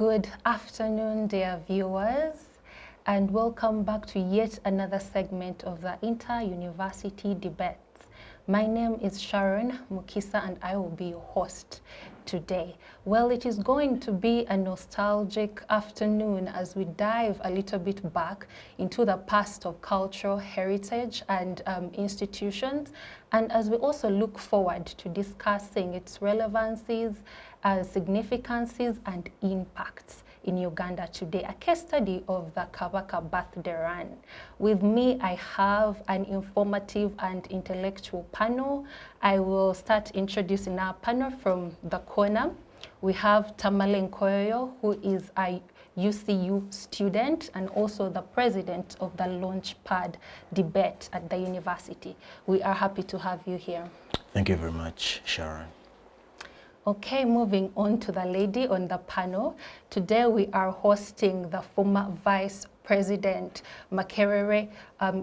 Good afternoon, dear viewers, and welcome back to yet another segment of the Inter-University Debates. My name is Sharon Mukisa, and I will be your host today. Well, it is going to be a nostalgic afternoon as we dive a little bit back into the past of cultural heritage and institutions, and as we also look forward to discussing its relevancies, significances, and impacts in Uganda today, a case study of the Kabaka birthday run. With me, I have an informative and intellectual panel. I will start introducing our panel from the corner. We have Tamale Nkoyooyo, who is a UCU student and also the president of the Launchpad debate at the university. We are happy to have you here. Thank you very much, Sharon. Okay, moving on to the lady on the panel. Today we are hosting the former Vice President Makerere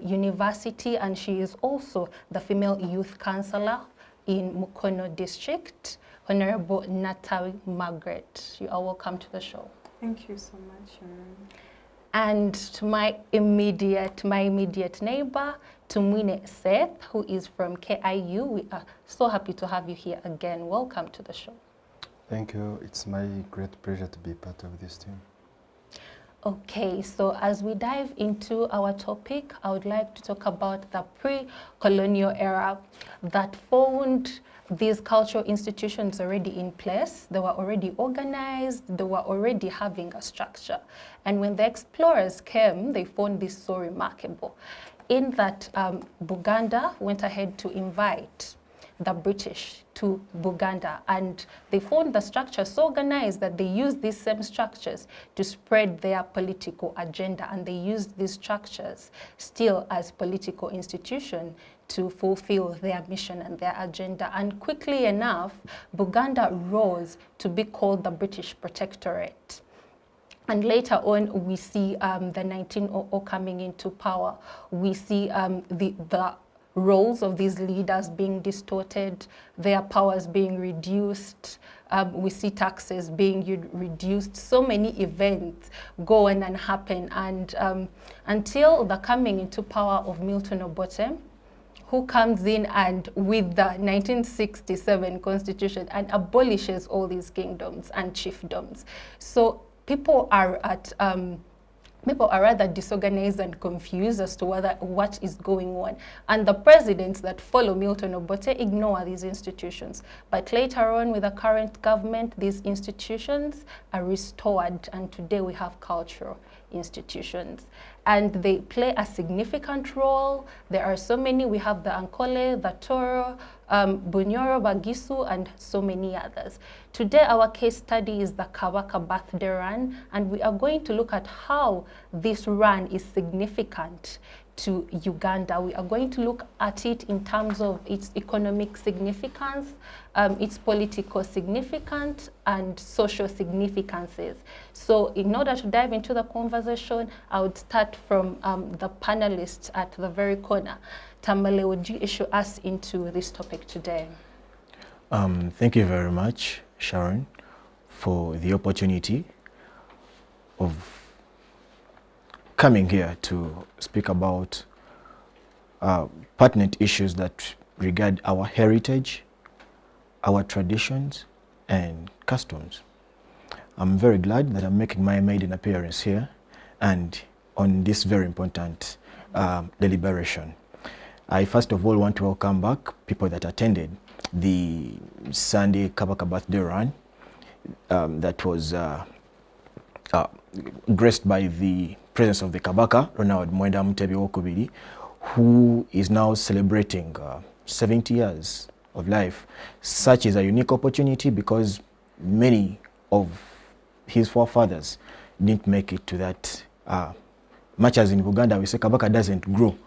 University, and she is also the Female Youth Councillor in Mukono District, Honorable Nattabi Margaret. You are welcome to the show. Thank you so much, Sharon. And to my immediate neighbor, Tumwine Seth, who is from KIU. We are so happy to have you here again. Welcome to the show. Thank you. It's my great pleasure to be part of this team. Okay, so as we dive into our topic, I would like to talk about the pre-colonial era that found these cultural institutions already in place. They were already organized, they were already having a structure. And when the explorers came, they found this so remarkable. In that Buganda went ahead to invite the British to Buganda, and they found the structure so organized that they used these same structures to spread their political agenda, and they used these structures still as political institutions to fulfill their mission and their agenda. And quickly enough, Buganda rose to be called the British Protectorate. And later on, we see the 1900 coming into power. We see the roles of these leaders being distorted, their powers being reduced. We see taxes being reduced. So many events go on and happen. And until the coming into power of Milton Obote, who comes in and with the 1967 constitution and abolishes all these kingdoms and chiefdoms. So people are rather disorganized and confused as to what is going on. And the presidents that follow Milton Obote ignore these institutions. But later on, with the current government, these institutions are restored, and today we have cultural institutions. And they play a significant role. There are so many. We have the Ankole, the Toro, Bunyoro, Bagisu, and so many others. Today, our case study is the Kabaka birthday run, and we are going to look at how this run is significant to Uganda. We are going to look at it in terms of its economic significance, its political significance, and social significances. So in order to dive into the conversation, I would start from the panelists at the very corner. Tamale, would you issue us into this topic today? Thank you very much, Sharon, for the opportunity of coming here to speak about pertinent issues that regard our heritage, our traditions, and customs. I'm very glad that I'm making my maiden appearance here and on this very important deliberation. I first of all want to welcome back people that attended the Sunday Kabaka birthday run that was graced by the presence of the Kabaka, Ronald Mwenda Mutebi Wokubiri, who is now celebrating 70 years of life. Such is a unique opportunity because many of his forefathers didn't make it to that. Much as in Uganda, we say Kabaka doesn't grow.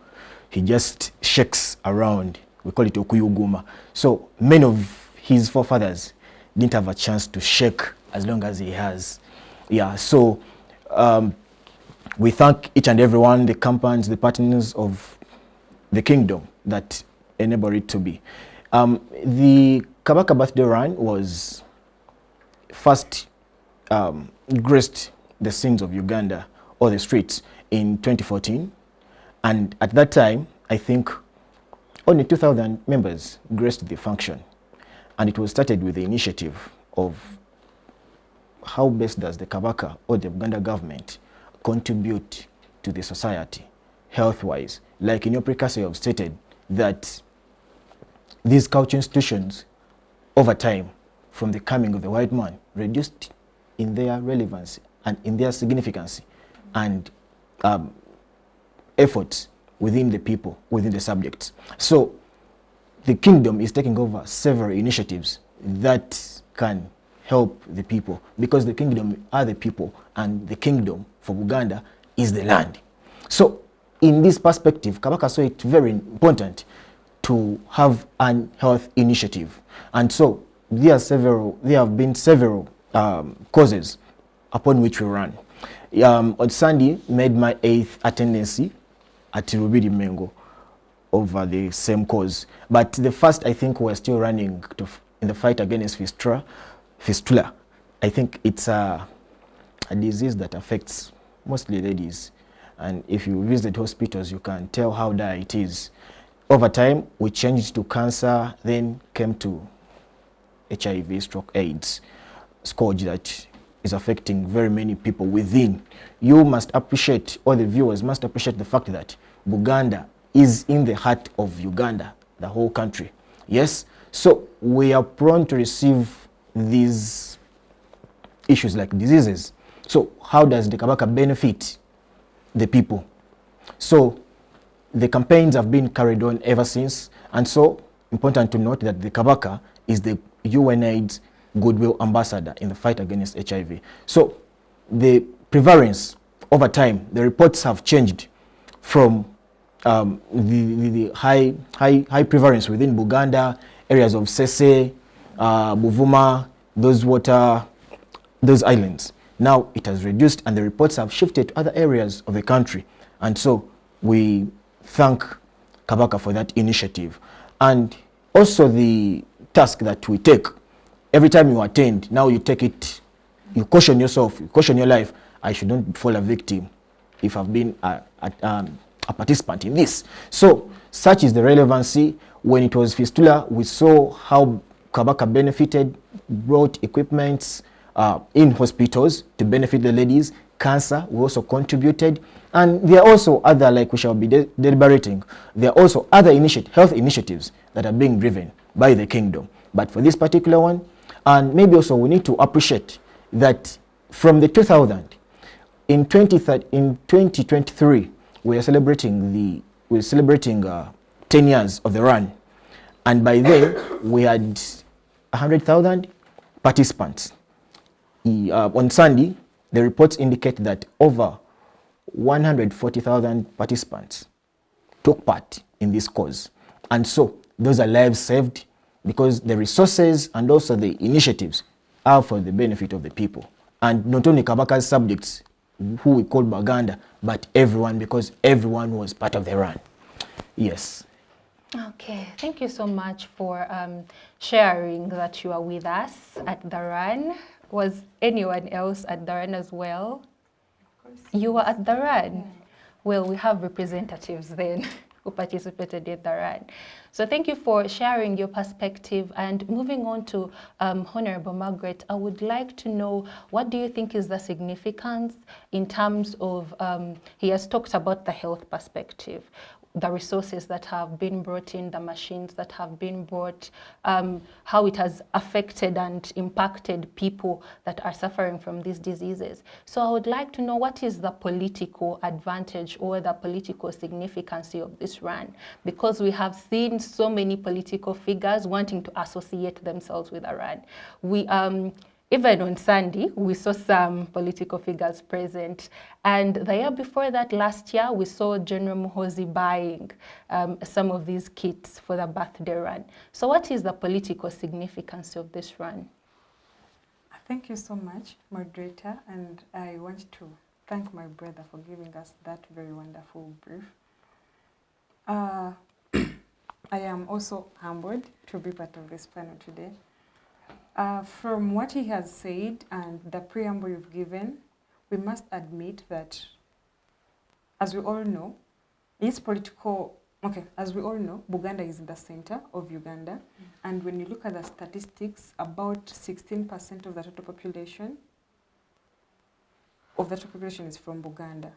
He just shakes around. We call it Okuyuguma. So many of his forefathers didn't have a chance to shake as long as he has. Yeah, so we thank each and every one, the companies, the partners of the kingdom that enable it to be. The Kabaka birthday run was first graced the scenes of Uganda or the streets in 2014. And at that time, I think only 2,000 members graced the function. And it was started with the initiative of how best does the Kabaka or the Uganda government contribute to the society health-wise. Like in your precursor, you have stated that these culture institutions over time from the coming of the white man reduced in their relevancy and in their significance and efforts within the people, within the subjects. So the kingdom is taking over several initiatives that can help the people, because the kingdom are the people and the kingdom for Uganda is the land. So in this perspective, Kabaka saw it very important to have an health initiative. And so there have been several causes upon which we run. On Sunday, made my 8th attendance at Rubiri Mengo over the same cause. But the first, I think, we're still running in the fight against fistula. I think it's a disease that affects mostly ladies. And if you visit hospitals, you can tell how dire it is. Over time, we changed to cancer, then came to HIV, stroke, AIDS, scourge that is affecting very many people within. You must appreciate, or the viewers must appreciate the fact that Buganda is in the heart of Uganda, the whole country. Yes? So we are prone to receive these issues like diseases. So how does the Kabaka benefit the people? So the campaigns have been carried on ever since. And so important to note that the Kabaka is the UNAIDS Goodwill Ambassador in the fight against HIV. So the prevalence over time, the reports have changed from the high prevalence within Buganda, areas of Sese, Buvuma, those islands. Now it has reduced and the reports have shifted to other areas of the country. And so we thank Kabaka for that initiative. And also the task that we take. Every time you attend, now you take it, you caution yourself, you caution your life. I should not fall a victim if I've been a participant in this. So such is the relevancy. When it was fistula, we saw how Kabaka benefited, brought equipments in hospitals to benefit the ladies. Cancer, we also contributed. And there are also other, like we shall be deliberating, there are also other health initiatives that are being driven by the kingdom. But for this particular one, and maybe also we need to appreciate that from the 2000, in 2023, we are celebrating 10 years of the run. And by then, we had 100,000 participants. On Sunday, the reports indicate that over 140,000 participants took part in this cause. And so those are lives saved, because the resources and also the initiatives are for the benefit of the people. And not only Kabaka's subjects, who we call Baganda, but everyone, because everyone was part of the run. Yes. Okay, thank you so much for sharing that you are with us at the run. Was anyone else at the run as well? Of course. You were at the run? Yeah. Well, we have representatives then who participated in the run. So thank you for sharing your perspective. And moving on to Honorable Margaret, I would like to know, what do you think is the significance in terms of, he has talked about the health perspective, the resources that have been brought in, the machines that have been brought, how it has affected and impacted people that are suffering from these diseases. So I would like to know, what is the political advantage or the political significance of this run? Because we have seen so many political figures wanting to associate themselves with a run. We even on Sunday, we saw some political figures present. And the year before that, last year, we saw General Muhoozi buying some of these kits for the birthday run. So what is the political significance of this run? Thank you so much, moderator. And I want to thank my brother for giving us that very wonderful brief. I am also humbled to be part of this panel today. From what he has said and the preamble you've given, we must admit that, as we all know, as we all know, Buganda is in the center of Uganda. And when you look at the statistics, about 16% of the total population is from Buganda.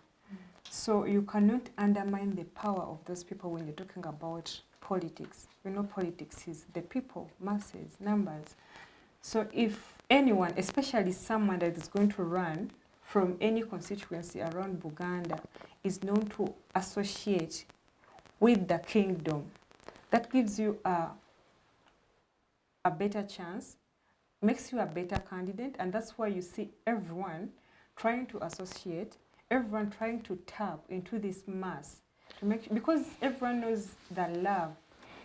So you cannot undermine the power of those people when you're talking about politics. We know politics is the people, masses, numbers. So if anyone, especially someone that is going to run from any constituency around Buganda, is known to associate with the kingdom, that gives you a better chance, makes you a better candidate, and that's why you see everyone trying to associate, everyone trying to tap into this mass, because everyone knows the love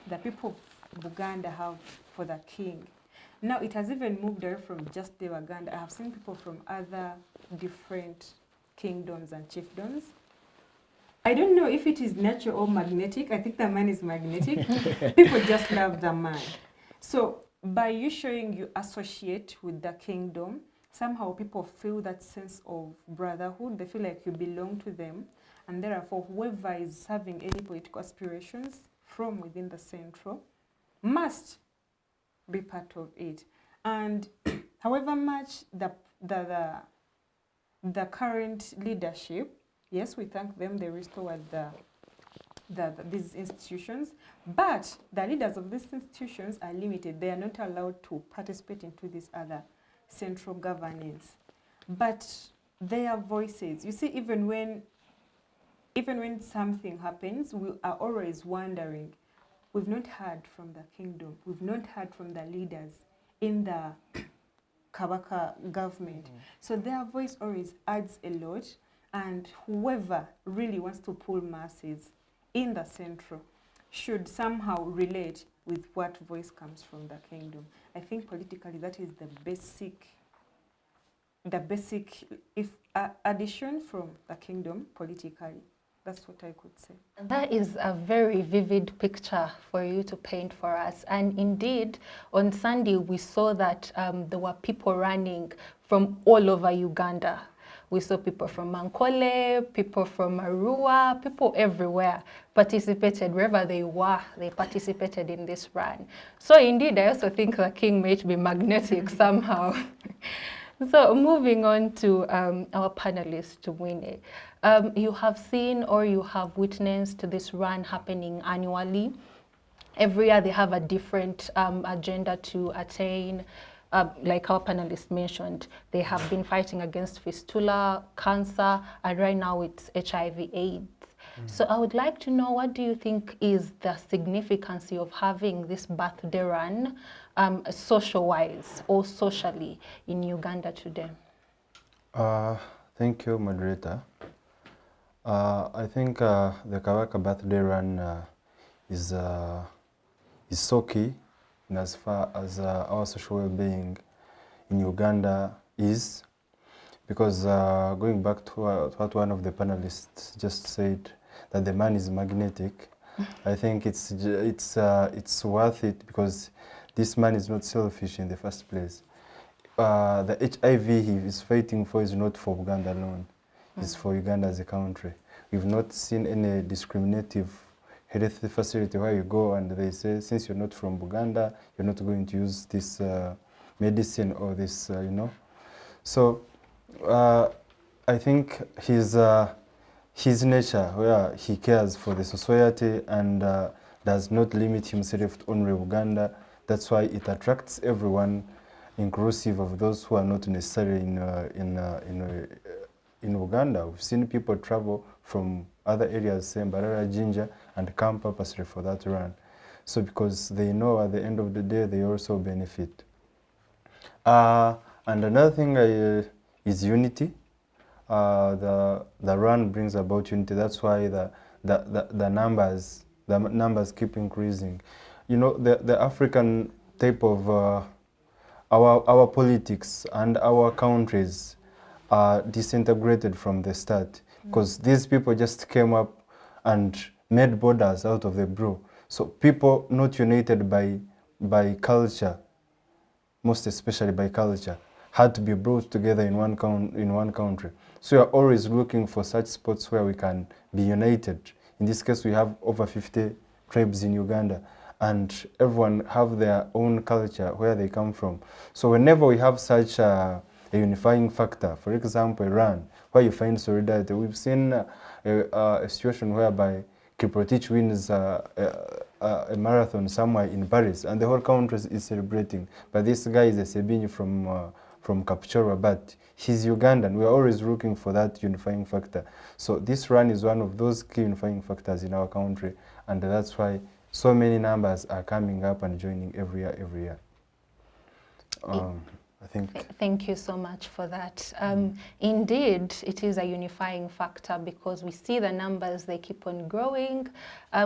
the people of Buganda have for the king. Now it has even moved away from just the Uganda. I have seen people from other different kingdoms and chiefdoms. I don't know if it is natural or magnetic. I think the man is magnetic. People just love the man. So by you showing you associate with the kingdom, somehow people feel that sense of brotherhood. They feel like you belong to them. And therefore, whoever is having any political aspirations from within the central must be part of it. And however much the current leadership, yes, we thank them, they restored these institutions, but the leaders of these institutions are limited. They are not allowed to participate into this other central governance. But their voices, you see, even when something happens, we are always wondering, we've not heard from the kingdom, we've not heard from the leaders in the Kabaka government. So their voice always adds a lot, and whoever really wants to pull masses in the central should somehow relate with what voice comes from the kingdom. I think politically that is the basic addition from the kingdom politically. That's what I could say. That is a very vivid picture for you to paint for us. And indeed, on Sunday, we saw that there were people running from all over Uganda. We saw people from Mankole, people from Arua, people everywhere participated. Wherever they were, they participated in this run. So indeed, I also think the king might be magnetic somehow. So moving on to our panelists, Tumwine. You have seen or you have witnessed this run happening annually. Every year they have a different agenda to attain. Like our panelists mentioned, they have been fighting against fistula, cancer, and right now it's HIV/AIDS. So I would like to know, what do you think is the significance of having this birthday run social-wise or socially in Uganda today? Thank you, moderator. I think the Kabaka birthday run is so key in as far as our social well-being in Uganda is, because going back to what one of the panelists just said, that the man is magnetic. I think it's worth it, because this man is not selfish in the first place. The HIV he is fighting for is not for Uganda alone. It's for Uganda as a country. We've not seen any discriminative health facility where you go and they say, since you're not from Uganda, you're not going to use this medicine or this, you know. So I think his nature, where he cares for the society and does not limit himself to only Uganda, that's why it attracts everyone, inclusive of those who are not necessarily in Uganda. We've seen people travel from other areas, say Mbarara, Jinja, and come purposely for that run. So because they know at the end of the day, they also benefit. And another thing is unity. The run brings about unity. That's why the numbers keep increasing. You know, the African type of our politics and our countries are disintegrated from the start, because these people just came up and made borders out of the blue. So people not united by culture, most especially by culture, had to be brought together in one country. So we are always looking for such spots where we can be united. In this case, we have over 50 tribes in Uganda, and everyone have their own culture where they come from. So whenever we have such a unifying factor, for example, Iran, where you find solidarity, we've seen a situation whereby Kiprotich wins a marathon somewhere in Paris, and the whole country is celebrating. But this guy is a Sebinyi from Kapchorwa, but he's Ugandan. We are always looking for that unifying factor. So this run is one of those key unifying factors in our country, and that's why so many numbers are coming up and joining every year. I think. Thank you so much for that. Indeed, it is a unifying factor because we see the numbers, they keep on growing.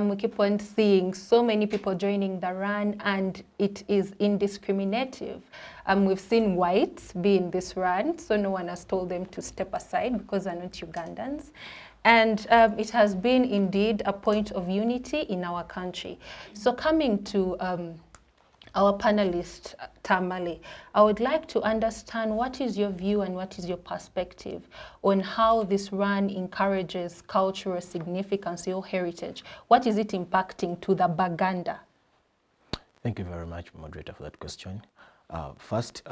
We keep on seeing so many people joining the run, and it is indiscriminative. We've seen whites be in this run, so no one has told them to step aside because they're not Ugandans. And it has been indeed a point of unity in our country. So coming to our panelist, Tamale, I would like to understand what is your view and what is your perspective on how this run encourages cultural significance, your heritage. What is it impacting to the Baganda? Thank you very much, moderator, for that question. First,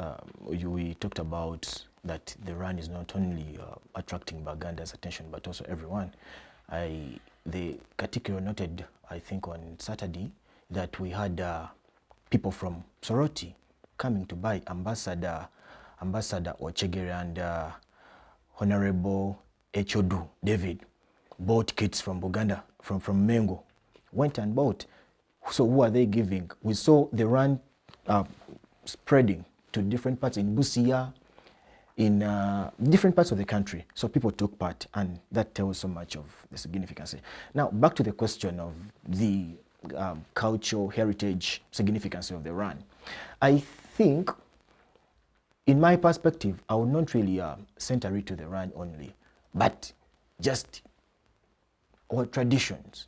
we talked about that the run is not only attracting Baganda's attention, but also everyone. The category noted, I think, on Saturday, that we had people from Soroti coming to buy Ambassador Ochegere and Honorable Echodu David bought kits from Buganda, from Mengo, went and bought. So who are they giving? We saw the run spreading to different parts in Busia, in different parts of the country. So people took part, and that tells so much of the significance. Now, back to the question of the cultural heritage significance of the run. I think, in my perspective, I would not really center it to the run only, but just our traditions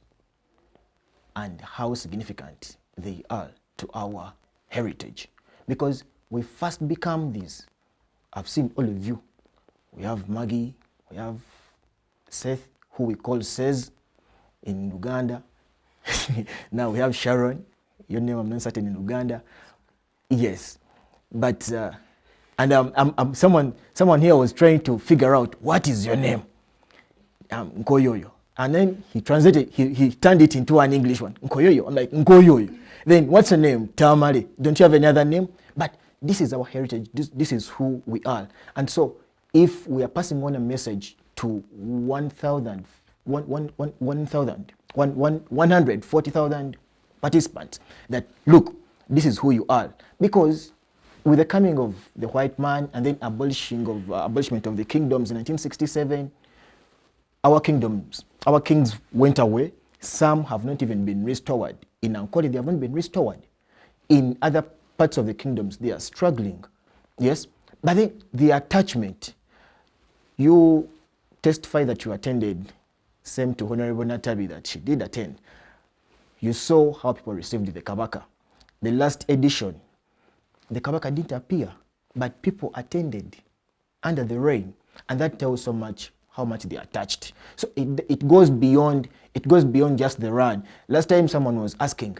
and how significant they are to our heritage. Because we first become these. I've seen all of you. We have Maggie, we have Seth, who we call Sez in Uganda. Now we have Sharon, your name I'm not certain in Uganda. Yes, but and someone here was trying to figure out what is your name, Nkoyooyo, and then he translated, he turned it into an English one, Nkoyooyo. I'm like, Nkoyooyo. Then what's your name? Tamale. Don't you have any other name? But this is our heritage. This is who we are. And so if we are passing on a message to 140,000 participants that, look, this is who you are. Because with the coming of the white man and then abolishment of the kingdoms in 1967, our kings went away. Some have not even been restored. In Ankole, they haven't been restored. In other parts of the kingdoms, they are struggling. Yes? But then the attachment, you testify that you attended, same to Honorable Nattabi that she did attend. You saw how people received the Kabaka. The last edition, the Kabaka didn't appear, but people attended under the rain. And that tells so much how much they are attached. So it goes beyond just the run. Last time someone was asking,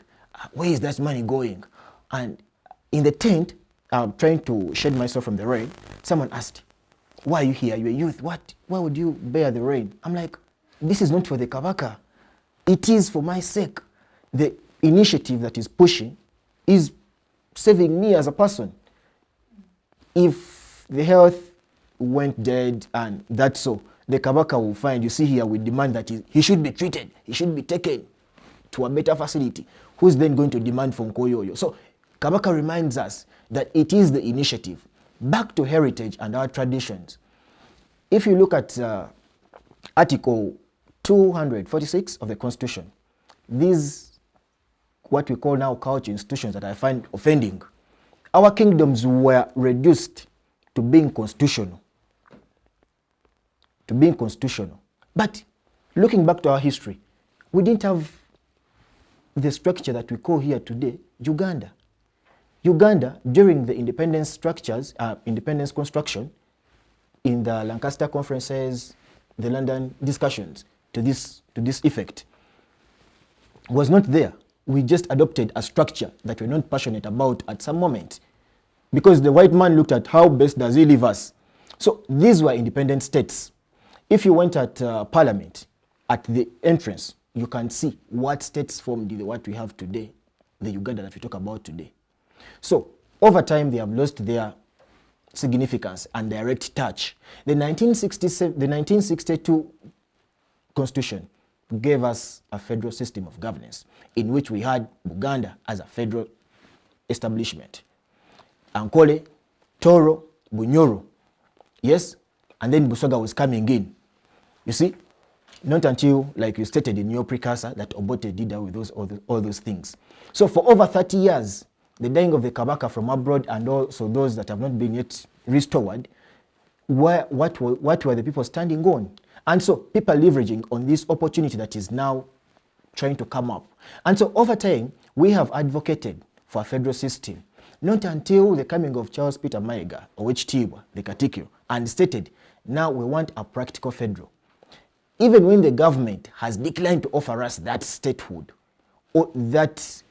where is that money going? And in the tent, I'm trying to shed myself from the rain, someone asked, why are you here? You're a youth. Why would you bear the rain? I'm like, this is not for the Kabaka. It is for my sake. The initiative that is pushing is saving me as a person. If the health went dead and that's so, the Kabaka will find, you see here, we demand that he should be treated. He should be taken to a better facility. Who's then going to demand from Nkoyooyo? So Kabaka reminds us that it is the initiative. Back to heritage and our traditions. If you look at Article 246 of the Constitution, these what we call now culture institutions that I find offending, our kingdoms were reduced to being constitutional. But looking back to our history, we didn't have the structure that we call here today, Uganda. Uganda, during the independence structures, independence construction, in the Lancaster conferences, the London discussions to this effect, was not there. We just adopted a structure that we're not passionate about at some moment, because the white man looked at how best does he leave us. So these were independent states. If you went at Parliament, at the entrance, you can see what states formed what we have today, the Uganda that we talk about today. So over time, they have lost their significance and direct touch. The 1962 Constitution gave us a federal system of governance in which we had Buganda as a federal establishment. Ankole, Toro, Bunyoro, yes, and then Busoga was coming in. You see, not until, like you stated in your precursor, that Obote did with all those things. So for over 30 years, the dying of the Kabaka from abroad and also those that have not been yet restored, what were the people standing on? And so people leveraging on this opportunity that is now trying to come up. And so over time, we have advocated for a federal system, not until the coming of Charles Peter Mayiga, Owechitibwa, the Katikiro, and stated, now we want a practical federal. Even when the government has declined to offer us that statehood, or that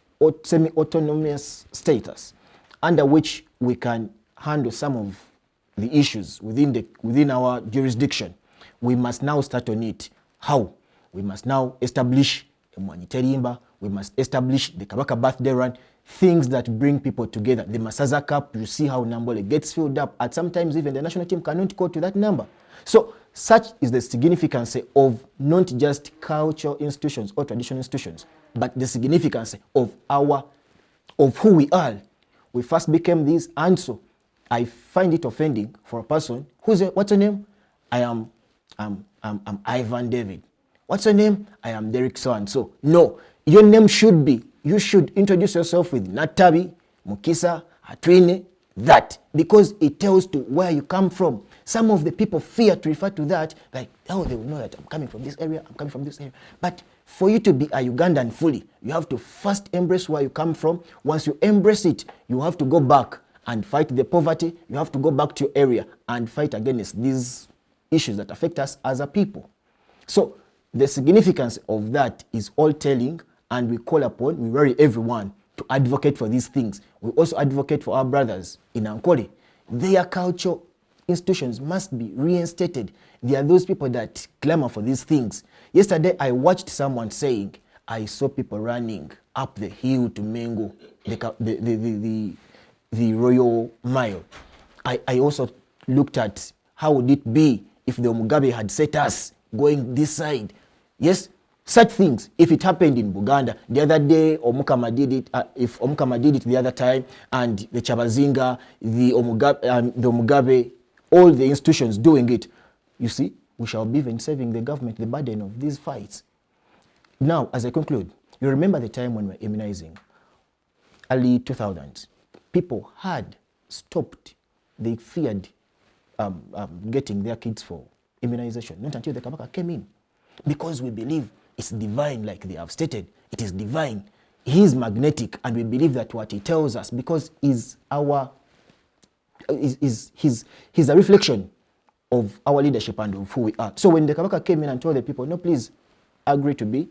semi-autonomous status, under which we can handle some of the issues within our jurisdiction, we must now start on it. How? We must now establish a Mwaniterimba, we must establish the Kabaka birthday run, things that bring people together. The Masaza Cup, you see how Nambole gets filled up, and sometimes even the national team cannot go to that number. So such is the significance of not just cultural institutions or traditional institutions, but the significance of who we are. We first became this, and so I find it offending for a person what's your name? I'm Ivan David. What's your name? I am Derek so and so. No, your name should be, you should introduce yourself with Nattabi, Mukisa, Atwine, that, because it tells to where you come from. Some of the people fear to refer to that, like, oh, they will know that I'm coming from this area, I'm coming from this area. But for you to be a Ugandan fully, you have to first embrace where you come from. Once you embrace it, you have to go back and fight the poverty. You have to go back to your area and fight against these issues that affect us as a people. So the significance of that is all telling, and we call upon, we worry everyone to advocate for these things. We also advocate for our brothers in Ankole. Their cultural institutions must be reinstated. There are those people that clamor for these things. Yesterday, I watched someone saying, I saw people running up the hill to Mengo, the Royal Mile. I also looked at how would it be if the Mugabe had set us going this side. Yes, such things, if it happened in Buganda, the other day, Omukama did it, if Omukama did it the other time, and the Chabazinga, the Mugabe, all the institutions doing it, you see, we shall be even saving the government the burden of these fights. Now, as I conclude, you remember the time when we were immunizing, early 2000s, people had stopped, they feared getting their kids for immunization, not until the Kabaka came in, because we believe it's divine, like they have stated. It is divine. He is magnetic, and we believe that what he tells us, because he's a reflection of our leadership and of who we are. So when the Kabaka came in and told the people, no, please agree to be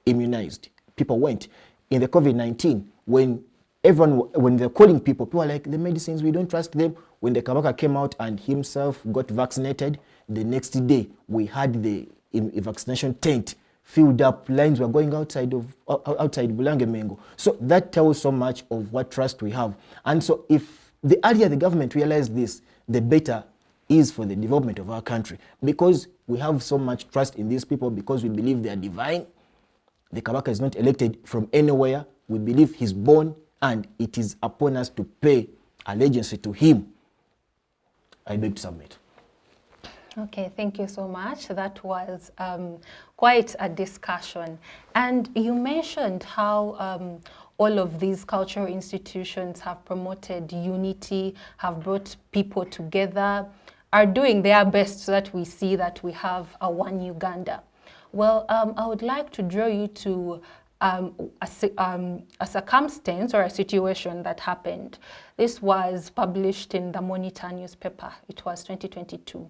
immunized, people went. In the COVID-19, when they're calling people are like, the medicines, we don't trust them. When the Kabaka came out and himself got vaccinated, the next day we had the vaccination tent filled up, lines were going outside Bulange Mengo. So that tells so much of what trust we have. And so if the earlier the government realized this, the better is for the development of our country, because we have so much trust in these people, because we believe they are divine. The Kabaka is not elected from anywhere. We believe he's born, and it is upon us to pay allegiance to him. I beg to submit. Okay, thank you so much. That was quite a discussion. And you mentioned how all of these cultural institutions have promoted unity, have brought people together, are doing their best so that we see that we have a one Uganda. Well, I would like to draw you to a circumstance or a situation that happened. This was published in the Monitor newspaper. It was 2022.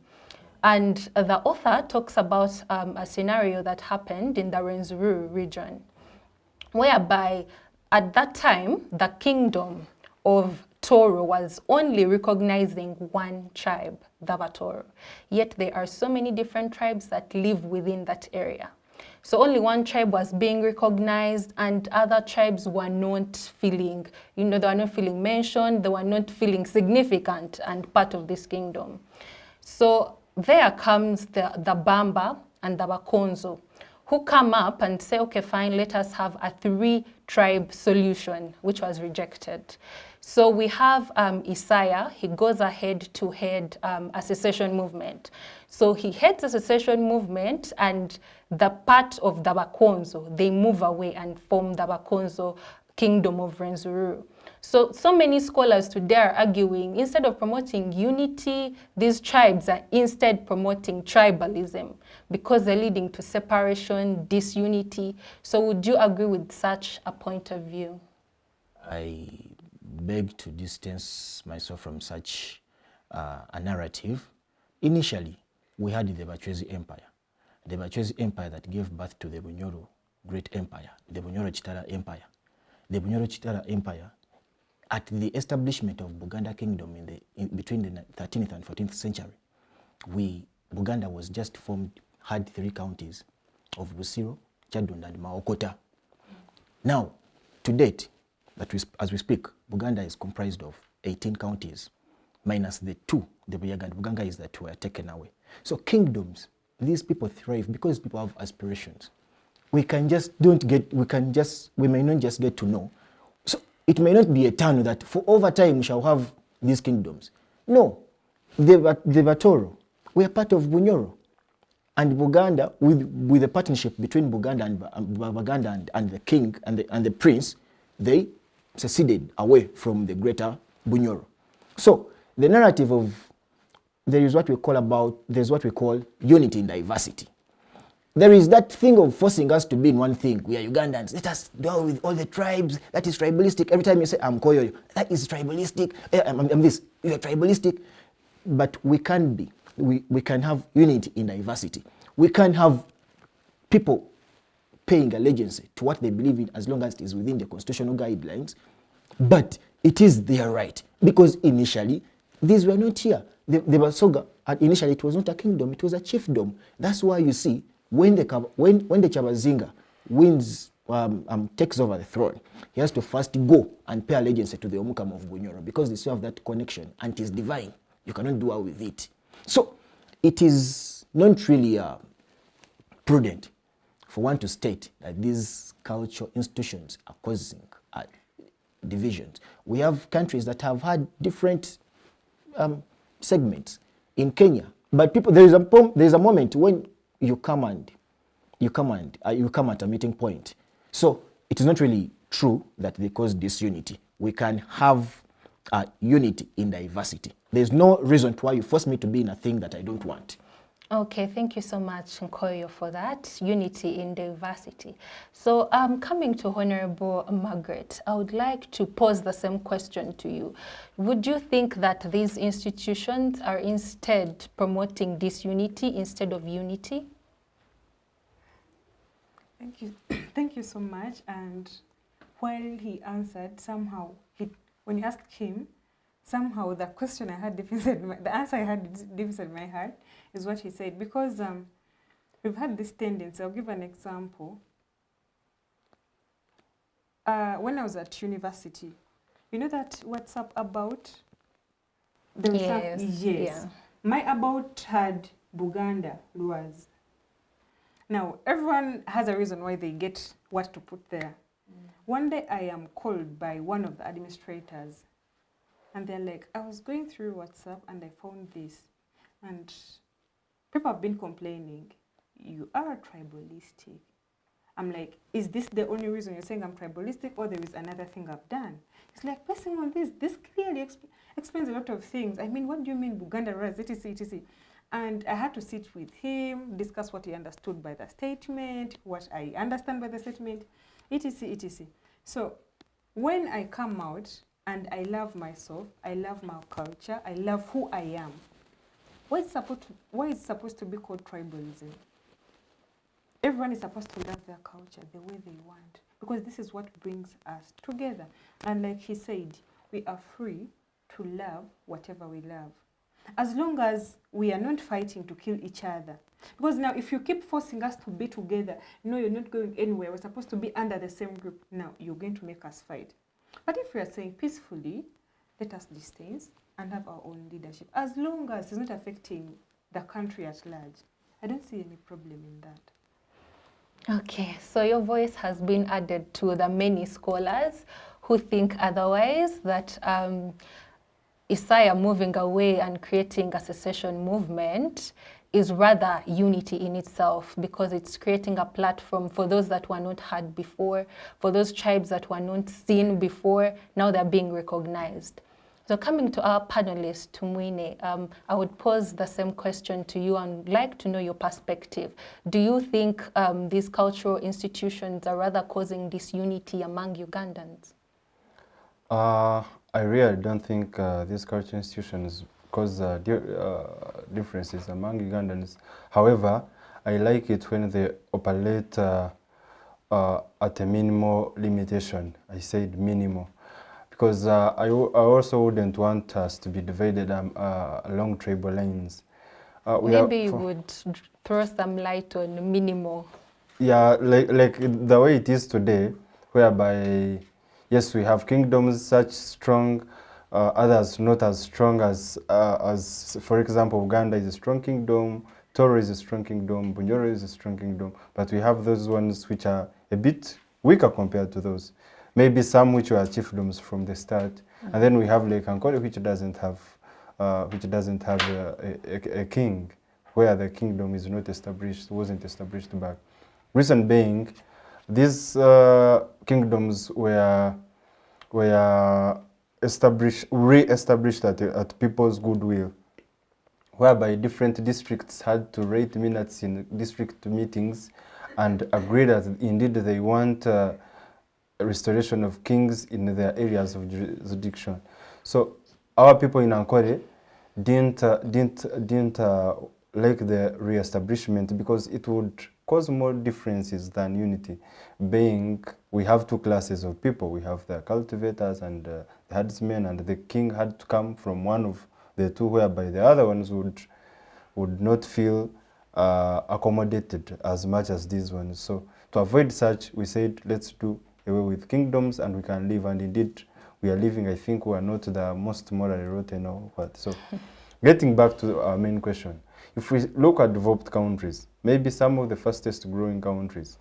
And the author talks about a scenario that happened in the Rwenzururu region, whereby at that time, the kingdom of Toro was only recognizing one tribe, the Batoro. Yet there are so many different tribes that live within that area. So only one tribe was being recognized and other tribes were not feeling, they were not feeling mentioned, they were not feeling significant and part of this kingdom. So there comes the Bamba and the Bakonzo, who come up and say, okay, fine, let us have a 3-tribe solution, which was rejected. So we have Isaiah, he goes ahead to head a secession movement. So he heads a secession movement, and the part of the Bakonzo, they move away and form the Bakonzo kingdom of Rwenzururu. So many scholars today are arguing, instead of promoting unity, these tribes are instead promoting tribalism because they're leading to separation, disunity. So would you agree with such a point of view? I beg to distance myself from such a narrative. Initially, we had the Bachwezi Empire. The Bachwezi Empire that gave birth to the Bunyoro Great Empire, the Bunyoro Chitara Empire. The Bunyoro Chitara Empire, at the establishment of Buganda Kingdom between the 13th and 14th century, Buganda was just formed, had 3 counties of Busiro, Chadunda, and Maokota. Now, to date, as we speak, Buganda is comprised of 18 counties, minus the 2, the Bugangas that were taken away. So kingdoms, these people thrive because people have aspirations. We may not just get to know. So it may not be eternal that for over time we shall have these kingdoms. No, the Batoro, we are part of Bunyoro. And Buganda, with the partnership between Buganda and the king and the prince, they seceded away from the greater Bunyoro. So the narrative of there's what we call unity in diversity. There is that thing of forcing us to be in one thing. We are Ugandans. Let us dwell with all the tribes. That is tribalistic. Every time you say, I'm Nkoyooyo, that is tribalistic. I'm this. You are tribalistic. But we can be. We can have unity in diversity. We can have people paying allegiance to what they believe in as long as it is within the constitutional guidelines. But it is their right. Because initially, these were not here. The Basoga, initially it was not a kingdom, it was a chiefdom. That's why you see, when the Chabazinga wins, takes over the throne, he has to first go and pay allegiance to the Omukam of Bunyoro because they still have that connection and it is divine. You cannot do away with it. So it is not really prudent for one to state that these cultural institutions are causing divisions. We have countries that have had different segments in Kenya, but there is a moment when you come at a meeting point. So it is not really true that they cause disunity. We can have unity in diversity. There's no reason why you force me to be in a thing that I don't want. Okay, thank you so much, Nkoyooyo, for that. Unity in diversity. So coming to Honorable Margaret, I would like to pose the same question to you. Would you think that these institutions are instead promoting disunity instead of unity? Thank you. Thank you so much. And while he answered, somehow, when you asked him, somehow the question I had deep inside, the answer I had deep inside my heart is what he said. Because we've had this tendency. I'll give an example. When I was at university, you know that WhatsApp about? Yes. Yeah. My about had Buganda Luas. Now, everyone has a reason why they get what to put there. One day I am called by one of the administrators and they're like, I was going through WhatsApp and I found this. And people have been complaining, you are tribalistic. I'm like, is this the only reason you're saying I'm tribalistic or there is another thing I've done? It's like, pressing on this clearly explains a lot of things. I mean, what do you mean Buganda Rise, etc., etc.? And I had to sit with him, discuss what he understood by the statement, what I understand by the statement. etc, etc. So when I come out and I love myself, I love my culture, I love who I am, why is supposed to be called tribalism? Everyone is supposed to love their culture the way they want, because this is what brings us together. And like he said, we are free to love whatever we love, as long as we are not fighting to kill each other. Because now if you keep forcing us to be together, no, you're not going anywhere, we're supposed to be under the same group, now you're going to make us fight. But if we are saying peacefully, let us distance and have our own leadership, as long as it's not affecting the country at large, I don't see any problem in that. Okay, so your voice has been added to the many scholars who think otherwise, that Isaiah moving away and creating a secession movement is rather unity in itself, because it's creating a platform for those that were not heard before, for those tribes that were not seen before, now they're being recognized. So coming to our panelist, Tumwine, I would pose the same question to you and like to know your perspective. Do you think these cultural institutions are rather causing disunity among Ugandans? I really don't think these cultural institutions cause differences among Ugandans. However, I like it when they operate at a minimal limitation. I said minimal, because I also wouldn't want us to be divided along tribal lines. Maybe you would throw some light on minimal. Yeah, like the way it is today, whereby, yes, we have kingdoms such strong, others not as strong as, for example, Uganda is a strong kingdom, Toro is a strong kingdom, Bunyoro is a strong kingdom, but we have those ones which are a bit weaker compared to those. Maybe some which were chiefdoms from the start, and then we have Lake Ankole, which doesn't have a king, where the kingdom is not established, wasn't established back. Reason being, these kingdoms were re-established at people's goodwill, whereby different districts had to rate minutes in district meetings and agree that indeed they want a restoration of kings in their areas of jurisdiction. So our people in Ankole didn't like the re-establishment, because it would cause more differences than unity. Being, we have two classes of people. We have the cultivators and the herdsmen, and the king had to come from one of the two, whereby the other ones would not feel accommodated as much as these ones. So to avoid such, we said, let's do away with kingdoms and we can live. And indeed, we are living, I think we are not the most morally rotten or what. So getting back to our main question, if we look at developed countries, maybe some of the fastest growing countries,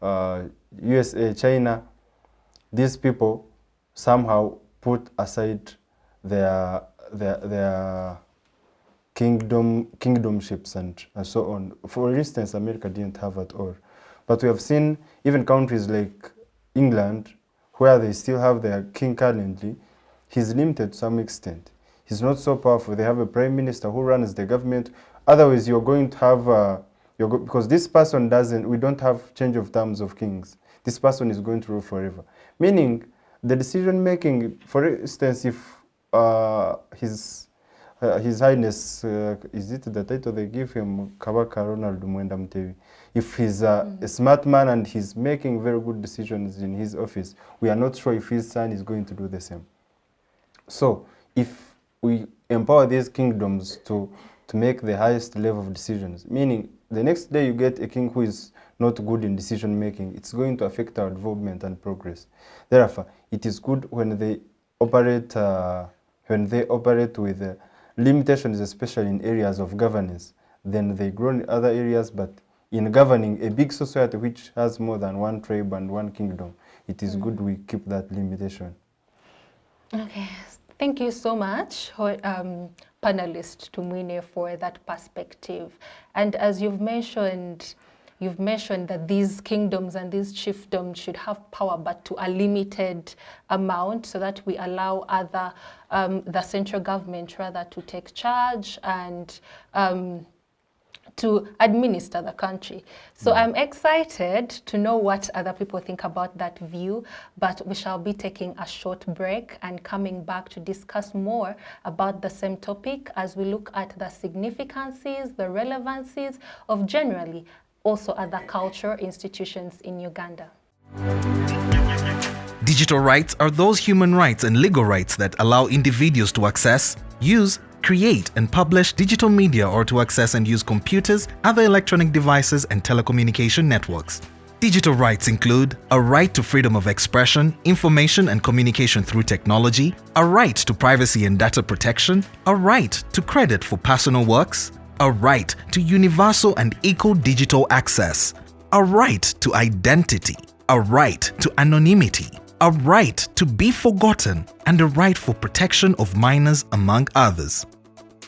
USA, China, these people somehow put aside their kingdomships and so on. For instance, America didn't have at all. But we have seen even countries like England, where they still have their king currently, he's limited to some extent. He's not so powerful. They have a prime minister who runs the government. Otherwise, you're going to have, because this person we don't have change of terms of kings. This person is going to rule forever. Meaning, the decision making, for instance, if His Highness, is it the title they give him, Kabaka Ronald Mwenda Mutebi, if he's a smart man and he's making very good decisions in his office, we are not sure if his son is going to do the same. So, if we empower these kingdoms to make the highest level of decisions, meaning the next day you get a king who is not good in decision making, it's going to affect our development and progress. Therefore, it is good when they operate with limitations, especially in areas of governance. Then they grow in other areas, but in governing a big society which has more than one tribe and one kingdom, it is good we keep that limitation. Okay, thank you so much, panelist Tumwine, for that perspective. And as you've mentioned that these kingdoms and these chiefdoms should have power, but to a limited amount, so that we allow the central government rather to take charge and to administer the country. So I'm excited to know what other people think about that view, but we shall be taking a short break and coming back to discuss more about the same topic as we look at the significances, the relevancies of generally also other cultural institutions in Uganda. Digital rights are those human rights and legal rights that allow individuals to access, use, create and publish digital media or to access and use computers, other electronic devices and telecommunication networks. Digital rights include a right to freedom of expression, information and communication through technology, a right to privacy and data protection, a right to credit for personal works, a right to universal and equal digital access, a right to identity, a right to anonymity, a right to be forgotten, and a right for protection of minors, among others.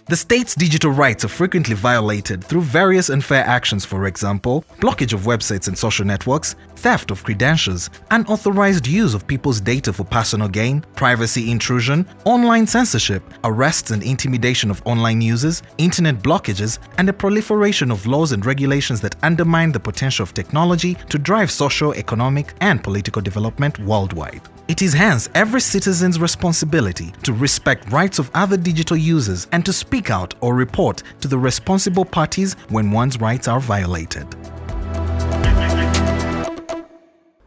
The state's digital rights are frequently violated through various unfair actions, for example, blockage of websites and social networks, theft of credentials, unauthorized use of people's data for personal gain, privacy intrusion, online censorship, arrests and intimidation of online users, internet blockages, and the proliferation of laws and regulations that undermine the potential of technology to drive social, economic, and political development worldwide. It is hence every citizen's responsibility to respect rights of other digital users and to speak out or report to the responsible parties when one's rights are violated.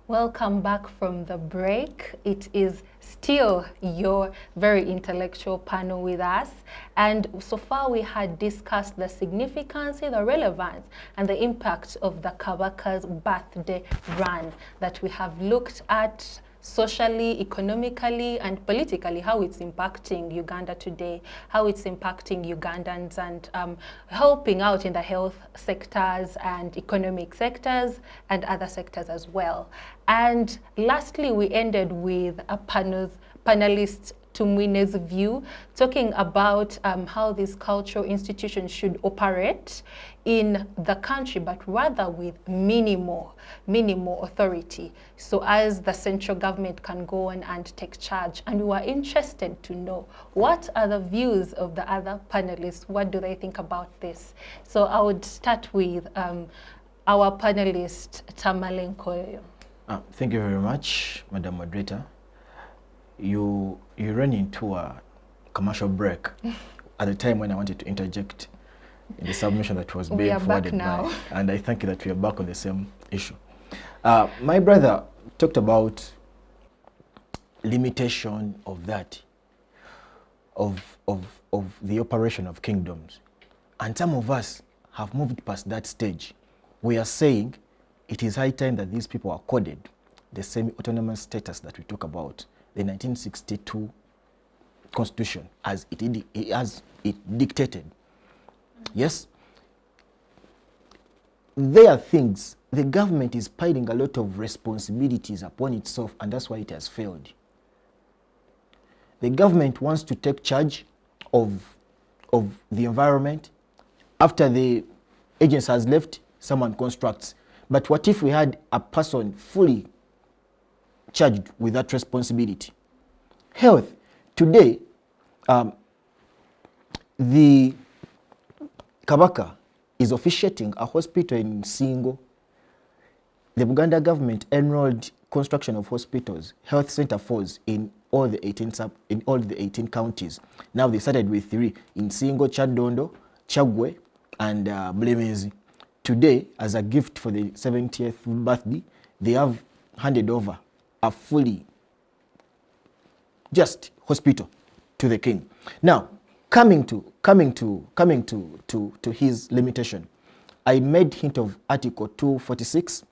Welcome back from the break. It is still your very intellectual panel with us. And so far we had discussed the significance, the relevance, and the impact of the Kabaka's birthday run that we have looked at socially, economically, and politically, how it's impacting Uganda today, how it's impacting Ugandans, and helping out in the health sectors and economic sectors and other sectors as well. And lastly, we ended with a panelist Tumwine's view, talking about how these cultural institutions should operate in the country, but rather with minimal authority. So as the central government can go on and take charge. And we were interested to know what are the views of the other panelists, what do they think about this? So I would start with our panelist, Tamale Nkoyooyo. Thank you very much, Madam Moderator. You ran into a commercial break at the time when I wanted to interject in the submission that was being forwarded by, and I thank you that we are back on the same issue. My brother talked about limitation of that, of the operation of kingdoms, and some of us have moved past that stage. We are saying it is high time that these people are accorded the semi-autonomous status that we talk about, the 1962 Constitution, as it dictated. Yes, there are things, the government is piling a lot of responsibilities upon itself, and that's why it has failed. The government wants to take charge of the environment. After the agency has left, someone constructs. But what if we had a person fully charged with that responsibility? Health. Today, the Kabaka is officiating a hospital in Singo. The Uganda government enrolled construction of hospitals, health center fours in all the 18 counties. Now they started with 3 in Singo, Chadondo, Chagwe, and Bulemeezi. Today, as a gift for the 70th birthday, they have handed over a fully just hospital to the king. Now, coming to his limitation, I made hint of Article 246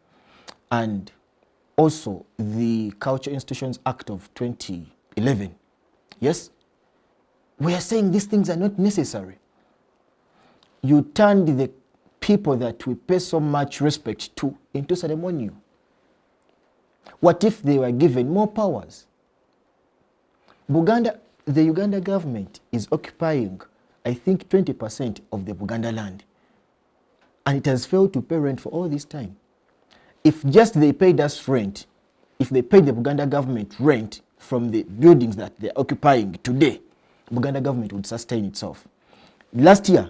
and also the Culture Institutions Act of 2011. Yes, we are saying these things are not necessary. You turned the people that we pay so much respect to into ceremonial. What if they were given more powers? The Uganda government is occupying, I think, 20% of the Buganda land. And it has failed to pay rent for all this time. If just they paid us rent, if they paid the Buganda government rent from the buildings that they're occupying today, Buganda government would sustain itself. Last year,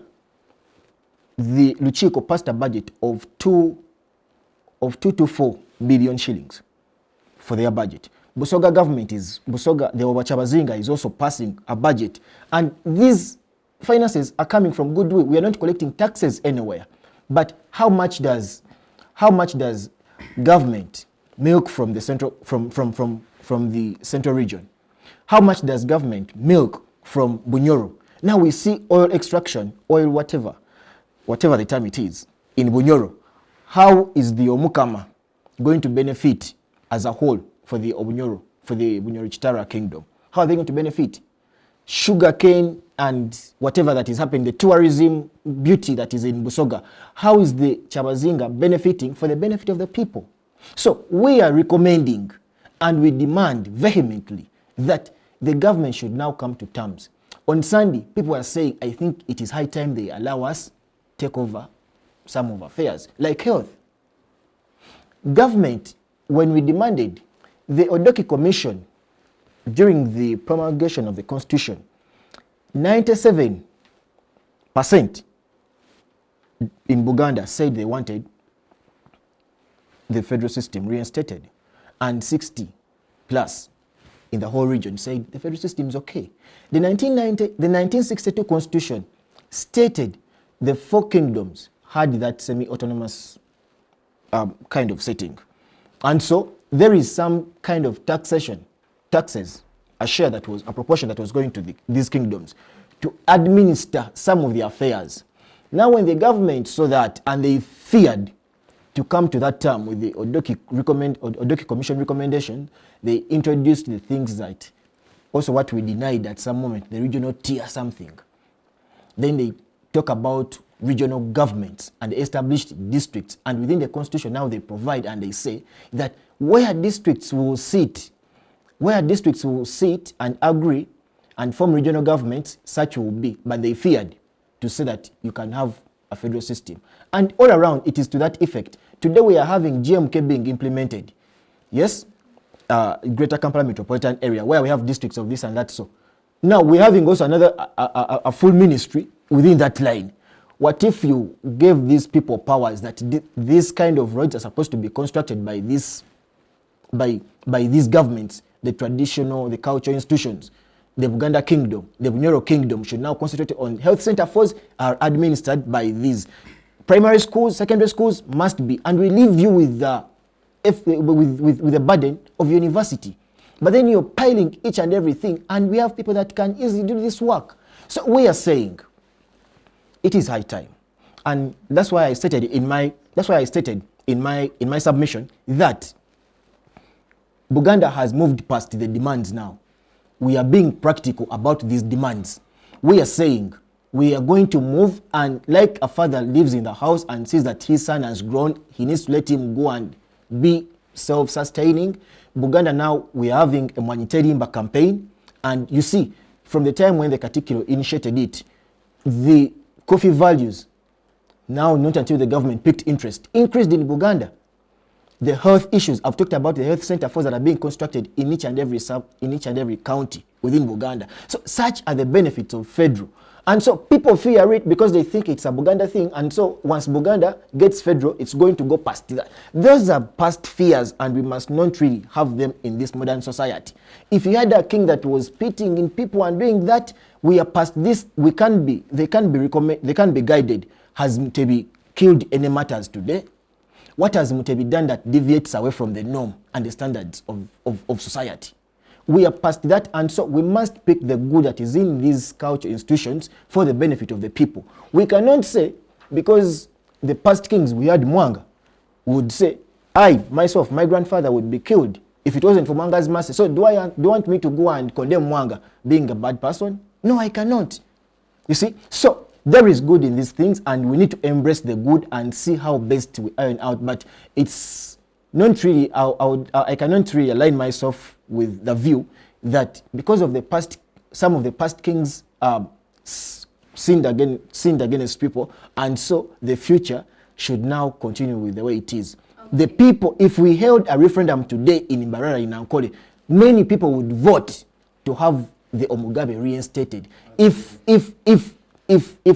the Luchiko passed a budget of 2 to 4 billion shillings for their budget. Busoga government the Wachabazinga is also passing a budget, and these finances are coming from goodwill. We are not collecting taxes anywhere. But how much does government milk from the central region? How much does government milk from Bunyoro? Now we see oil extraction, oil whatever the term it is, in Bunyoro. How is the Omukama going to benefit as a whole for the Obunyoro, for the Bunyoro Chitara kingdom? How are they going to benefit? Sugarcane and whatever that is happening, the tourism beauty that is in Busoga, how is the Chabazinga benefiting for the benefit of the people? So we are recommending and we demand vehemently that the government should now come to terms. On Sunday, people are saying, I think it is high time they allow us take over some of affairs, like health. Government, when we demanded the Odoki Commission during the promulgation of the Constitution, 97% in Buganda said they wanted the federal system reinstated, and 60 plus in the whole region said the federal system is okay. The 1962 Constitution stated the 4 kingdoms had that semi-autonomous kind of setting. And so there is some kind of taxes, a share that was, a proportion that was going to these kingdoms to administer some of the affairs. Now when the government saw that and they feared to come to that term with the Odoki Commission recommendation, they introduced the things that also what we denied at some moment, the regional tier something. Then they talk about regional governments and established districts, and within the constitution now they provide and they say that where districts will sit and agree and form regional governments, such will be, but they feared to say that you can have a federal system. And all around it is to that effect. Today we are having GMK being implemented. Yes, Greater Kampala Metropolitan Area, where we have districts of this and that. So now we're having also another a full ministry within that line. What if you gave these people powers that these kind of roads are supposed to be constructed by these governments, the traditional, the cultural institutions, the Uganda Kingdom, the Bunyoro Kingdom should now concentrate on health center force are administered by these. Primary schools, secondary schools must be, and we leave you with the burden of university. But then you're piling each and everything, and we have people that can easily do this work. So we are saying it is high time, and that's why I stated in my submission that Buganda has moved past the demands now. We are being practical about these demands. We are saying we are going to move, and like a father lives in the house and sees that his son has grown, he needs to let him go and be self-sustaining. Buganda now, we are having a humanitarian campaign, and you see, from the time when the Katikiro initiated it, the coffee values, now not until the government picked interest, increased in Buganda. The health issues, I've talked about the health center force that are being constructed in each and every county within Buganda. So such are the benefits of federal. And so people fear it because they think it's a Buganda thing. And so once Buganda gets federal, it's going to go past that. Those are past fears, and we must not really have them in this modern society. If you had a king that was spitting in people and doing that, we are past this. They can be guided. Has Mutebi killed any matters today? What has Mutebi done that deviates away from the norm and the standards of society? We are past that, and so we must pick the good that is in these cultural institutions for the benefit of the people. We cannot say, because the past kings we had Mwanga would say, myself, my grandfather would be killed if it wasn't for Mwanga's mercy. So do you want me to go and condemn Mwanga being a bad person? No, I cannot. You see? So there is good in these things, and we need to embrace the good and see how best we iron out. But it's not really, I cannot really align myself with the view that because of the past, some of the past kings sinned against people, and so the future should now continue with the way it is. Okay. The people, if we held a referendum today in Mbarara, in Ankole, many people would vote to have the Omugabe reinstated. If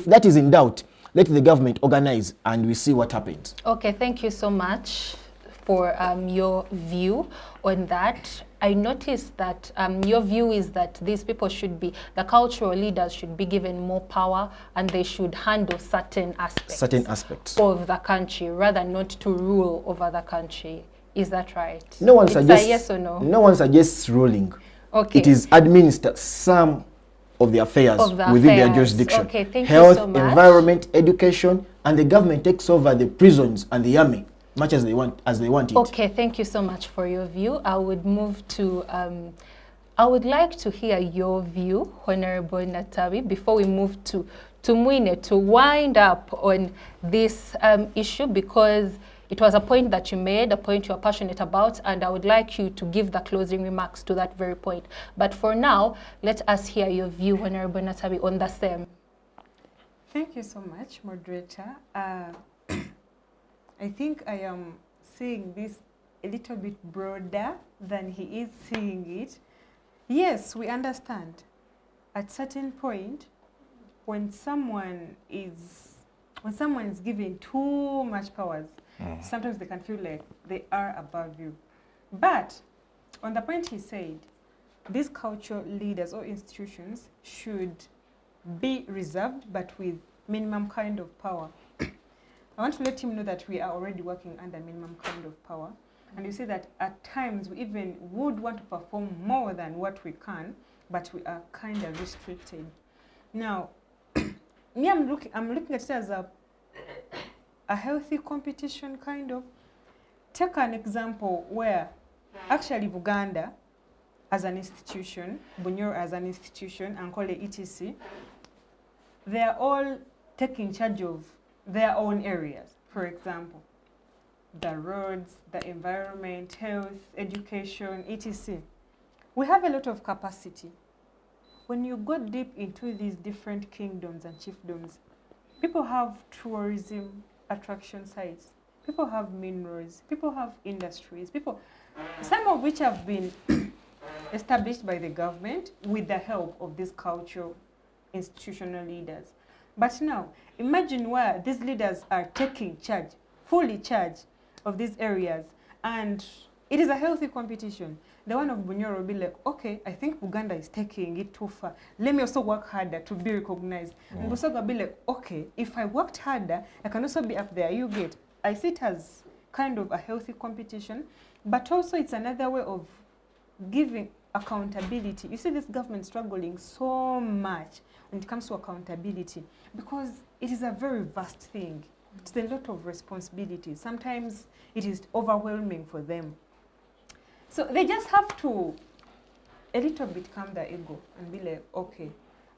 that is in doubt, Let the government organize and we see what happens. Okay, thank you so much for your view on that. I noticed that your view is that these people should be, the cultural leaders should be given more power and they should handle certain aspects of the country rather not to rule over the country. Is that right? No one it's suggests, a yes or no? No one suggests ruling. Okay. It is administer some of the affairs within their jurisdiction. Okay, thank Health, you so much. environment, education, and the government takes over the prisons and the army much as they want it. Okay, thank you so much for your view. I would move to I would like to hear your view, Honorable Nattabi, before we move to Tumwine to wind up on this issue, because it was a point that you made, a point you are passionate about, and I would like you to give the closing remarks to that very point. But for now, let us hear your view, Honorable Nattabi, on the same. Thank you so much, moderator. I think I am seeing this a little bit broader than he is seeing it. Yes, we understand. At certain point, when someone is given too much powers, sometimes they can feel like they are above you. But on the point he said, these cultural leaders or institutions should be reserved but with minimum kind of power. I want to let him know that we are already working under minimum kind of power. And you see that at times we even would want to perform more than what we can, but we are kind of restricted. Now, me, I'm looking at it as a healthy competition kind of. Take an example where actually Uganda as an institution, Bunyoro as an institution, Ankole etc., they are all taking charge of their own areas. For example, the roads, the environment, health, education, etc. We have a lot of capacity. When you go deep into these different kingdoms and chiefdoms, people have tourism attraction sites, people have minerals, people have industries, some of which have been established by the government with the help of these cultural institutional leaders. But now, imagine where these leaders are taking charge, fully charge of these areas, and it is a healthy competition. The one of Bunyoro will be like, okay, I think Uganda is taking it too far. Let me also work harder to be recognized. And Busoga will be like, okay, if I worked harder, I can also be up there. You get. I see it as kind of a healthy competition, but also it's another way of giving accountability. You see this government struggling so much when it comes to accountability because it is a very vast thing. It's a lot of responsibility. Sometimes it is overwhelming for them. So they just have to a little bit calm their ego and be like, okay,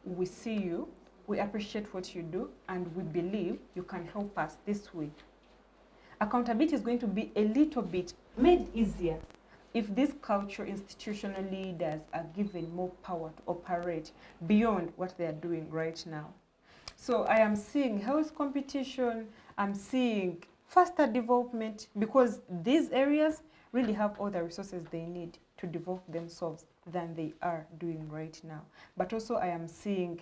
we see you, we appreciate what you do, and we believe you can help us this way. Accountability is going to be a little bit made easier if these cultural institutional leaders are given more power to operate beyond what they are doing right now. So I am seeing health competition, I'm seeing faster development because these areas really have all the resources they need to develop themselves than they are doing right now. But also I am seeing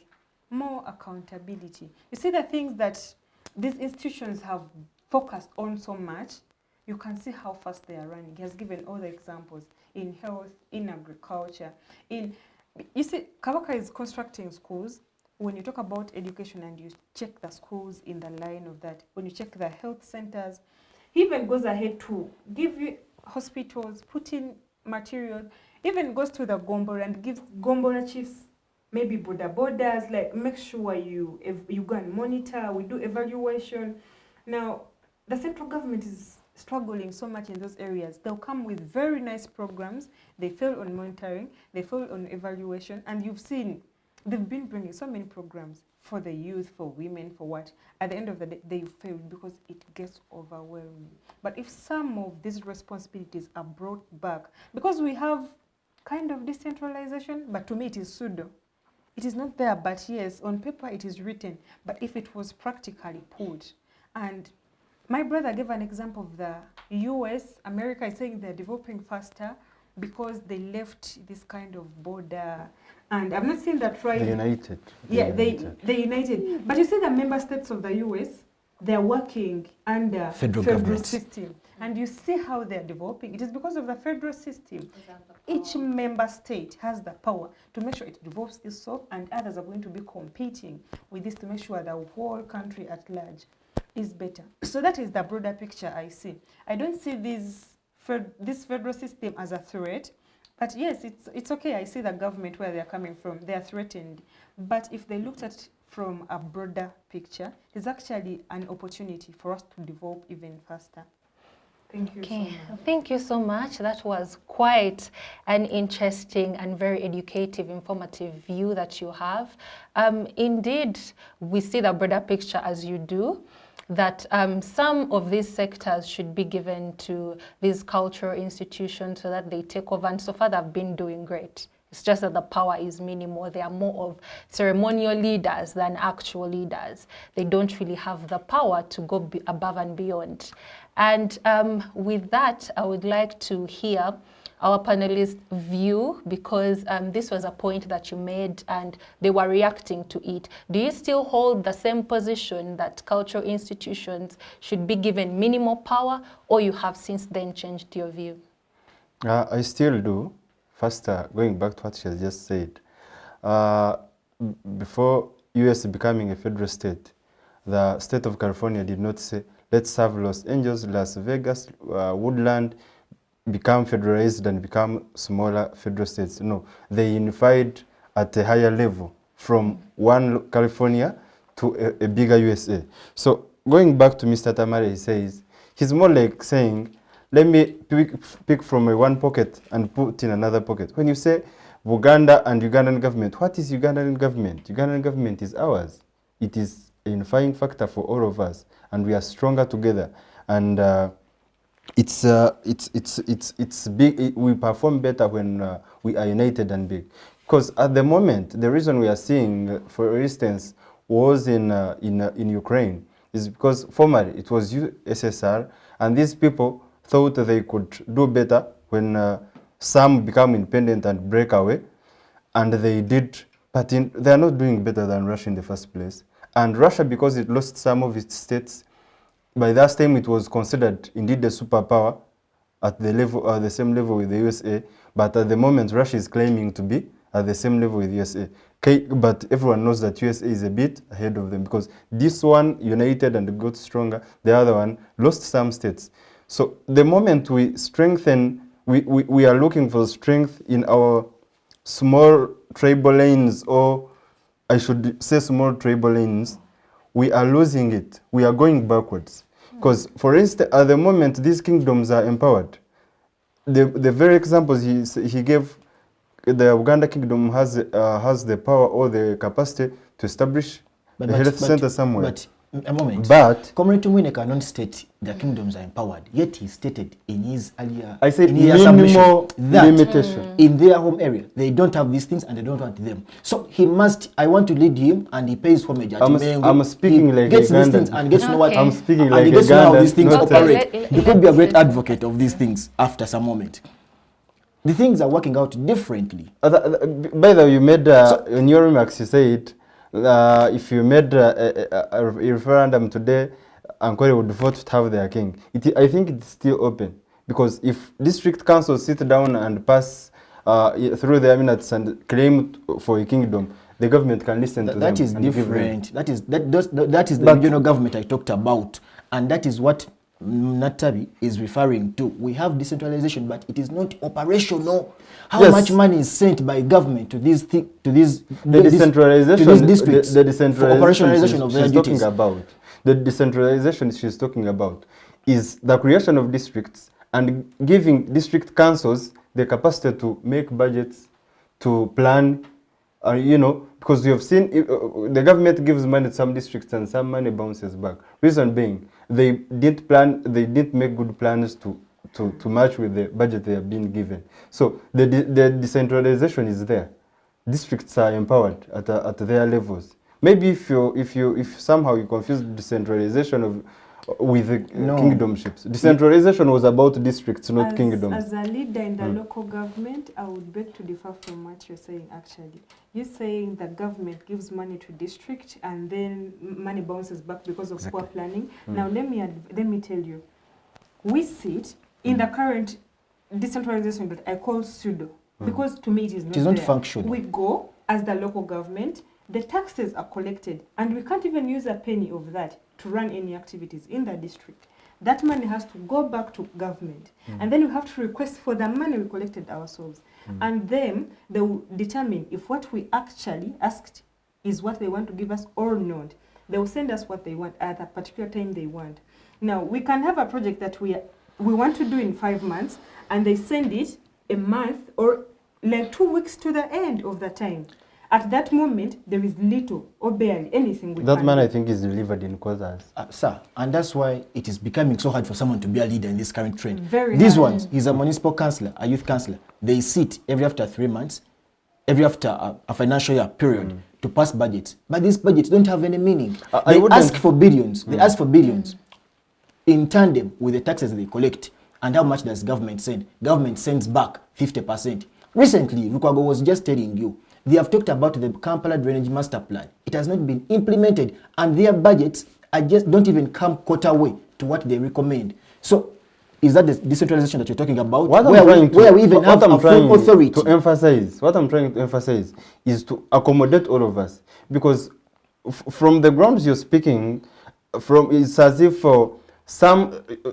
more accountability. You see the things that these institutions have focused on so much, you can see how fast they are running. He has given all the examples in health, in agriculture, you see, Kabaka is constructing schools. When you talk about education and you check the schools in the line of that, when you check the health centers, he even goes ahead to give you hospitals, put in materials, even goes to the Gombora and gives Gombora chiefs maybe borders, like make sure you go and monitor, we do evaluation. Now, the central government is struggling so much in those areas. They'll come with very nice programs. They fail on monitoring, they fail on evaluation, and you've seen they've been bringing so many programs for the youth, for women, for what. At the end of the day, they failed because it gets overwhelming. But if some of these responsibilities are brought back, because we have kind of decentralization, but to me it is pseudo. It is not there, but yes, on paper it is written. But if it was practically put, and my brother gave an example of the US, America is saying they're developing faster. because they left this kind of border. And I'm not saying that right. They united. Yeah, they united. But you see the member states of the US, they're working under Federal system. And you see how they're developing. It is because of the federal system. Each member state has the power to make sure it develops itself, and others are going to be competing with this to make sure the whole country at large is better. So that is the broader picture I see. I don't see this federal system as a threat. But yes, it's okay. I see the government where they're coming from. They are threatened. But if they looked at it from a broader picture, it's actually an opportunity for us to develop even faster. Thank you so much. Thank you so much. That was quite an interesting and very educative, informative view that you have. Indeed, we see the broader picture as you do, that some of these sectors should be given to these cultural institutions so that they take over, and so far they've been doing great. It's just that the power is minimal. They are more of ceremonial leaders than actual leaders. They don't really have the power to go above and beyond. And with that, I would like to hear our panelists' view, because this was a point that you made and they were reacting to it. Do you still hold the same position that cultural institutions should be given minimal power, or you have since then changed your view? I still do. First, going back to what she has just said, before US becoming a federal state, the state of California did not say, let's have Los Angeles, Las Vegas, Woodland become federalized and become smaller federal states. No, they unified at a higher level from one California to a bigger USA. So going back to Mr. Tamale, he says, he's more like saying, let me pick from a one pocket and put in another pocket. When you say Uganda and Ugandan government, what is Ugandan government? Ugandan government is ours. It is a unifying factor for all of us, and we are stronger together. And it's big. We perform better when we are united and big. Because at the moment, the reason we are seeing, for instance, wars in Ukraine is because formerly it was USSR, and these people thought they could do better when some become independent and break away, and they did, but they are not doing better than Russia in the first place. And Russia, because it lost some of its states, by that time it was considered indeed a superpower at the level, the same level with the USA, but at the moment Russia is claiming to be at the same level with USA. Okay, but everyone knows that USA is a bit ahead of them, because this one united and got stronger, the other one lost some states. So the moment we strengthen, we are looking for strength in our small tribal lanes, or I should say small tribal lanes, we are losing it. We are going backwards. Because, for instance, at the moment, these kingdoms are empowered. The very examples he gave, the Uganda kingdom has the power or the capacity to establish a health center somewhere. But a moment. But Comrade Tumwine cannot state the kingdoms are empowered, yet he stated in his earlier, I said in his minimal submission that limitation. in their home area they don't have these things and they don't want them. So he must. I want to lead him, and he pays homage. I'm speaking like gets these Ugandan. things and gets to know what I'm speaking and like he gets to know how Ugandan, these things not operate. He could be a great let's- advocate of these things after some moment. The things are working out differently. By the way, you made in your remarks, you said if you made a referendum today, Nkoyooyo would vote to have their king. I think it's still open, because if district councils sit down and pass through their minutes and claim for a kingdom, the government can listen to them. That is and give them. different. That is the regional government I talked about, and that is what Nattabi is referring to. We have decentralization, but it is not operational. How Yes. much money is sent by government to these The decentralization, districts the decentralization for operationalization of their she's duties? talking about, the decentralization she's talking about is the creation of districts and giving district councils the capacity to make budgets, to plan, because you have seen the government gives money to some districts and some money bounces back. Reason being, they didn't make good plans to match with the budget they have been given. So the decentralization is there. Districts are empowered at their levels. Maybe if somehow you confuse decentralization with the kingdomships. Decentralization was about districts, not kingdoms. As a leader in the local government, I would beg to differ from what you're saying actually. You're saying the government gives money to district and then money bounces back because of poor planning. Now let me tell you, we sit in the current decentralization that I call pseudo, because to me it is not there. Functional. We go as the local government, the taxes are collected, and we can't even use a penny of that to run any activities in the district. That money has to go back to government. And then we have to request for the money we collected ourselves. And then they will determine if what we actually asked is what they want to give us or not. They will send us what they want at a particular time they want. Now, we can have a project that we want to do in 5 months, and they send it a month or like 2 weeks to the end of the time. At that moment, there is little or barely anything we That can man, do. I think, is delivered in quotas. Sir, and that's why it is becoming so hard for someone to be a leader in this current trend. Very These hard. ones, he's a municipal councillor, a youth councillor. They sit every after 3 months, every after a financial year period to pass budgets. But these budgets don't have any meaning. They ask for billions. They ask for billions in tandem with the taxes they collect. And how much does government send? Government sends back 50%. Recently, Lukwago was just telling you, they have talked about the Kampala Drainage Master Plan. It has not been implemented, and their budgets don't even come quarter way to what they recommend. So, is that the decentralization that you're talking about? What where we even have a full authority? What I'm trying to emphasize is to accommodate all of us. Because from the grounds you're speaking from, it's as if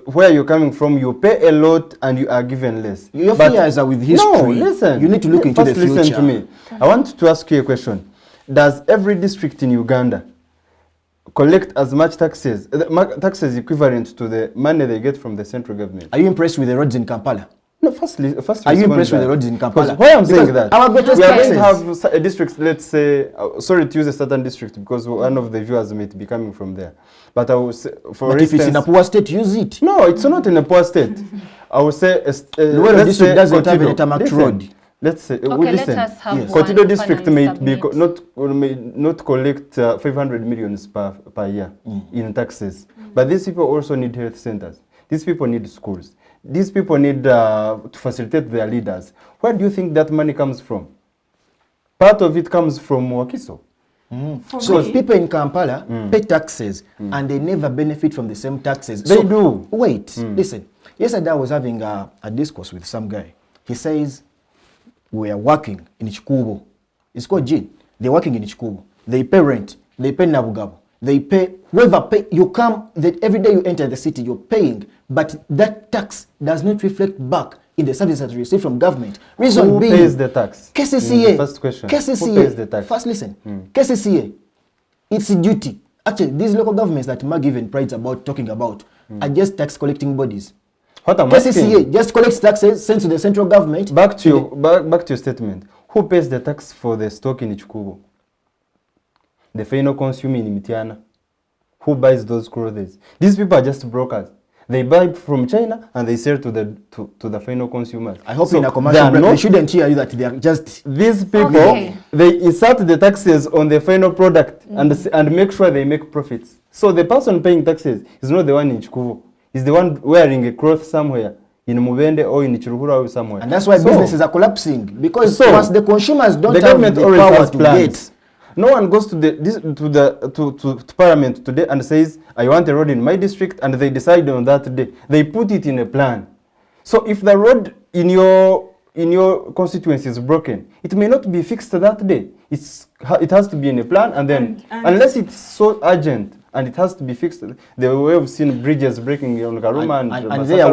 where you're coming from, you pay a lot and you are given less. Your fears are with history. No, listen. You need to look into the future. Listen to me. I want to ask you a question. Does every district in Uganda collect as much taxes equivalent to the money they get from the central government? Are you impressed with the roads in Kampala? No, first are you impressed with the roads in Kampala? Why I'm saying that? Our greatest we are going taxes. to have a district, let's say, sorry to use a certain district because one of the viewers may be coming from there. But I will say, for but instance, if it's in a poor state, use it. No, it's not in a poor state. I would say, Luwero district doesn't have a tarmac road. Let's say, Okay, listen. let us have Kotido district may submit. not collect 500 millions per year in taxes. But these people also need health centers. These people need schools. These people need to facilitate their leaders. Where do you think that money comes from? Part of it comes from Wakiso. So people in Kampala pay taxes and they never benefit from the same taxes. They do. Wait, listen. Yesterday I was having a discourse with some guy. He says, we are working in Chikubo. It's called Gin. They're working in Chikubo. They pay rent. They pay Nabugabo. They pay, whoever pay, you come, that every day you enter the city, you're paying, but that tax does not reflect back in the services that you receive from government. Reason Who being, pays the tax? KCCA. First question. KCCA. Who pays the tax? First listen. KCCA, it's a duty. Actually, these local governments that Mag even prides about talking about are just tax collecting bodies. What am KCCA just collects taxes, sent to the central government. Back to your statement. Who pays the tax for the stock in Ichikubo? The final consumer in Mitiana. Who buys those clothes? These people are just brokers. They buy from China and they sell to the final consumers. I hope in a commercial break, they shouldn't hear you that they are just... These people, they insert the taxes on the final product and make sure they make profits. So the person paying taxes is not the one in Chikuvu. He's the one wearing a cloth somewhere in Mubende or in Chiruhura or somewhere. And that's why businesses are collapsing. Because once the consumers don't have the power to get... No one goes to Parliament today and says, I want a road in my district, and they decide on that day. They put it in a plan. So if the road in your constituency is broken, it may not be fixed that day. It has to be in a plan, and then unless it's so urgent and it has to be fixed, the way we've seen bridges breaking on Karuma and there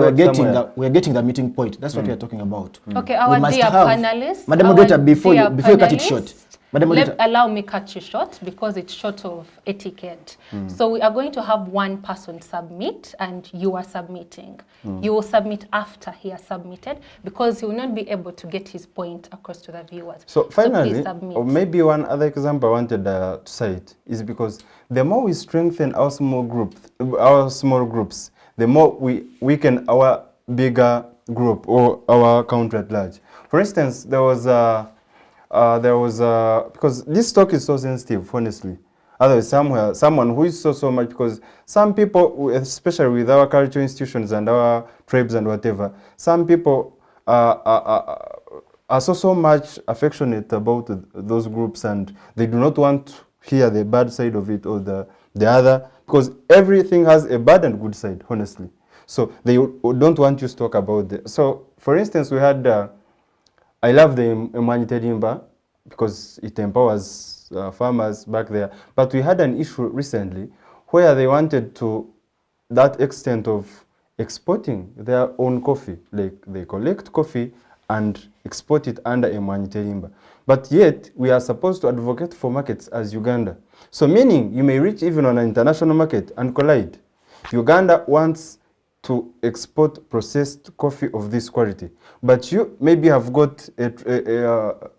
we're getting the meeting point. That's what we are talking about. Okay, our dear panelists. Madam Moderator, before you cut it short. Allow me cut you short because it's short of etiquette. So we are going to have one person submit and you are submitting. You will submit after he has submitted because he will not be able to get his point across to the viewers. So finally, or maybe one other example I wanted to cite is because the more we strengthen our small groups, the more we weaken our bigger group or our country at large. For instance, because this talk is so sensitive, honestly. Otherwise, someone who is so much, because some people, especially with our cultural institutions and our tribes and whatever, some people are so much affectionate about those groups, and they do not want to hear the bad side of it or the other, because everything has a bad and good side, honestly. So they don't want you to talk about it. So, for instance, we had, I love the Mwanyi because it empowers farmers back there. But we had an issue recently where they wanted to that extent of exporting their own coffee. Like they collect coffee and export it under a Mwanyi. But yet, we are supposed to advocate for markets as Uganda. So meaning, you may reach even on an international market and collide. Uganda wants to export processed coffee of this quality. But you maybe have got,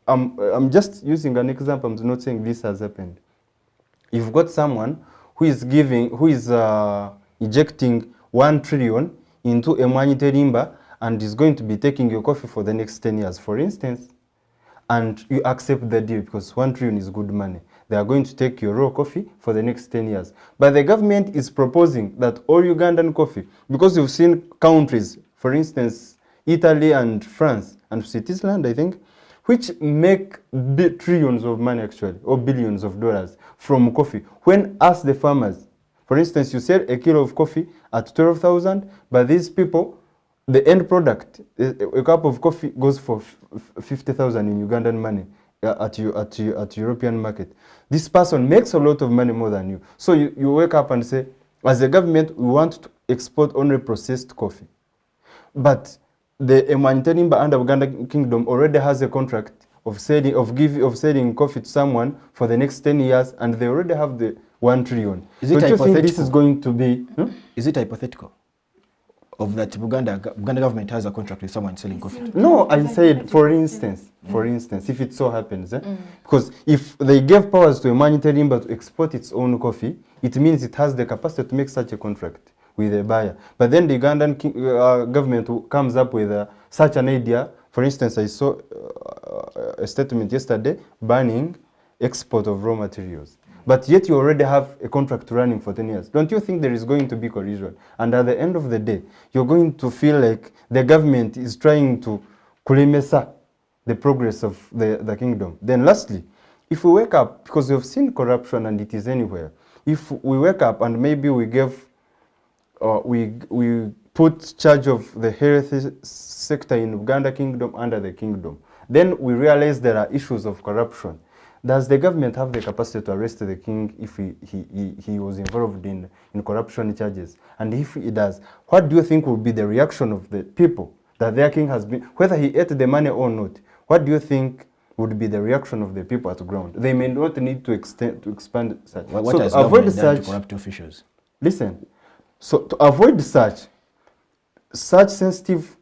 I'm just using an example, I'm not saying this has happened. You've got someone who is ejecting 1 trillion into a Mwanyi and is going to be taking your coffee for the next 10 years, for instance, and you accept the deal because 1 trillion is good money. They are going to take your raw coffee for the next 10 years. But the government is proposing that all Ugandan coffee, because you've seen countries, for instance, Italy and France and Switzerland, I think, which make trillions of money actually, or billions of dollars from coffee. When us the farmers, for instance, you sell a kilo of coffee at 12,000, but these people, the end product, a cup of coffee goes for 50,000 in Ugandan money at European market. This person makes a lot of money more than you. So you wake up and say, as a government, we want to export only processed coffee. But the Mwanyi under Uganda Kingdom already has a contract of selling coffee to someone for the next 10 years, and they already have the 1 trillion. Is it Don't you think hypothetical? this is going to be? Is it hypothetical? Of that Uganda government has a contract with someone selling coffee? No, I said, for instance, if it so happens, because if they gave powers to a Mwanyi to export its own coffee, it means it has the capacity to make such a contract with a buyer. But then the Ugandan government comes up with such an idea. For instance, I saw a statement yesterday banning export of raw materials. But yet you already have a contract running for 10 years. Don't you think there is going to be collision? And at the end of the day, you're going to feel like the government is trying to kulimesa the progress of the kingdom. Then lastly, if we wake up, because we've seen corruption and it is anywhere, if we wake up and maybe we give, we put charge of the health sector in Uganda Kingdom under the kingdom, then we realize there are issues of corruption. Does the government have the capacity to arrest the king if he was involved in corruption charges? And if he does, what do you think will be the reaction of the people that their king has been, whether he ate the money or not? What do you think would be the reaction of the people at the ground? They may not need to expand such. What has government done to corrupt officials? Listen, so to avoid such sensitive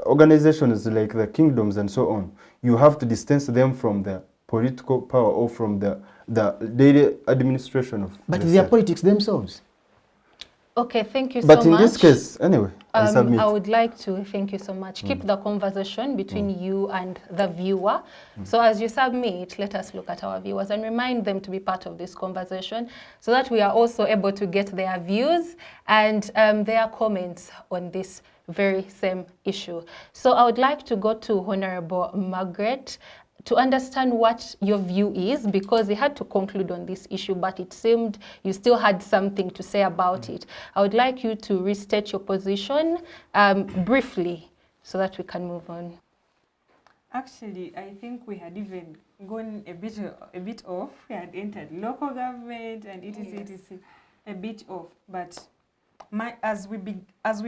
organizations like the kingdoms and so on, you have to distance them from the political power or from the daily administration of. But they are politics themselves. Okay, thank you so But much. in this case, anyway, I submit. I would like to thank you so much. Keep the conversation between you and the viewer. So as you submit, let us look at our viewers and remind them to be part of this conversation so that we are also able to get their views and their comments on this very same issue. So I would like to go to Honorable Margaret to understand what your view is, because you had to conclude on this issue, but it seemed you still had something to say about it. I would like you to restate your position briefly so that we can move on. Actually, I think we had even gone a bit off. We had entered local government and etc. A bit off. But as we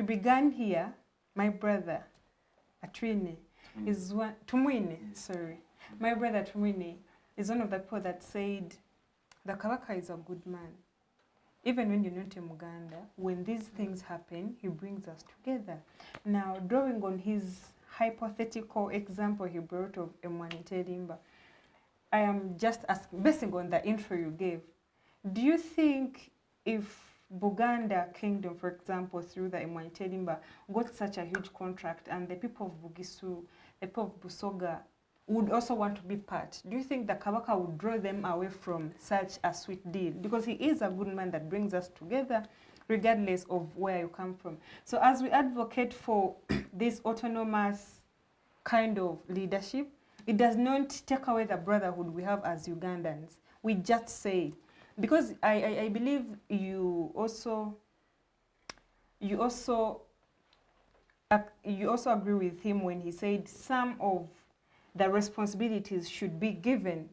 began here, my brother Tumwine, my brother Tumwine is one of the people that said the Kabaka is a good man. Even when you're not in Uganda, when these things happen, he brings us together. Now, drawing on his hypothetical example he brought of Mwanyi, I am just asking, basing on the intro you gave, do you think if Buganda Kingdom, for example, through the Mwanyi got such a huge contract and the people of Bugisu, the people of Busoga, would also want to be part. Do you think the Kabaka would draw them away from such a sweet deal? Because he is a good man that brings us together regardless of where you come from. So as we advocate for this autonomous kind of leadership, it does not take away the brotherhood we have as Ugandans. We just say, because I believe you also agree with him when he said some of the responsibilities should be given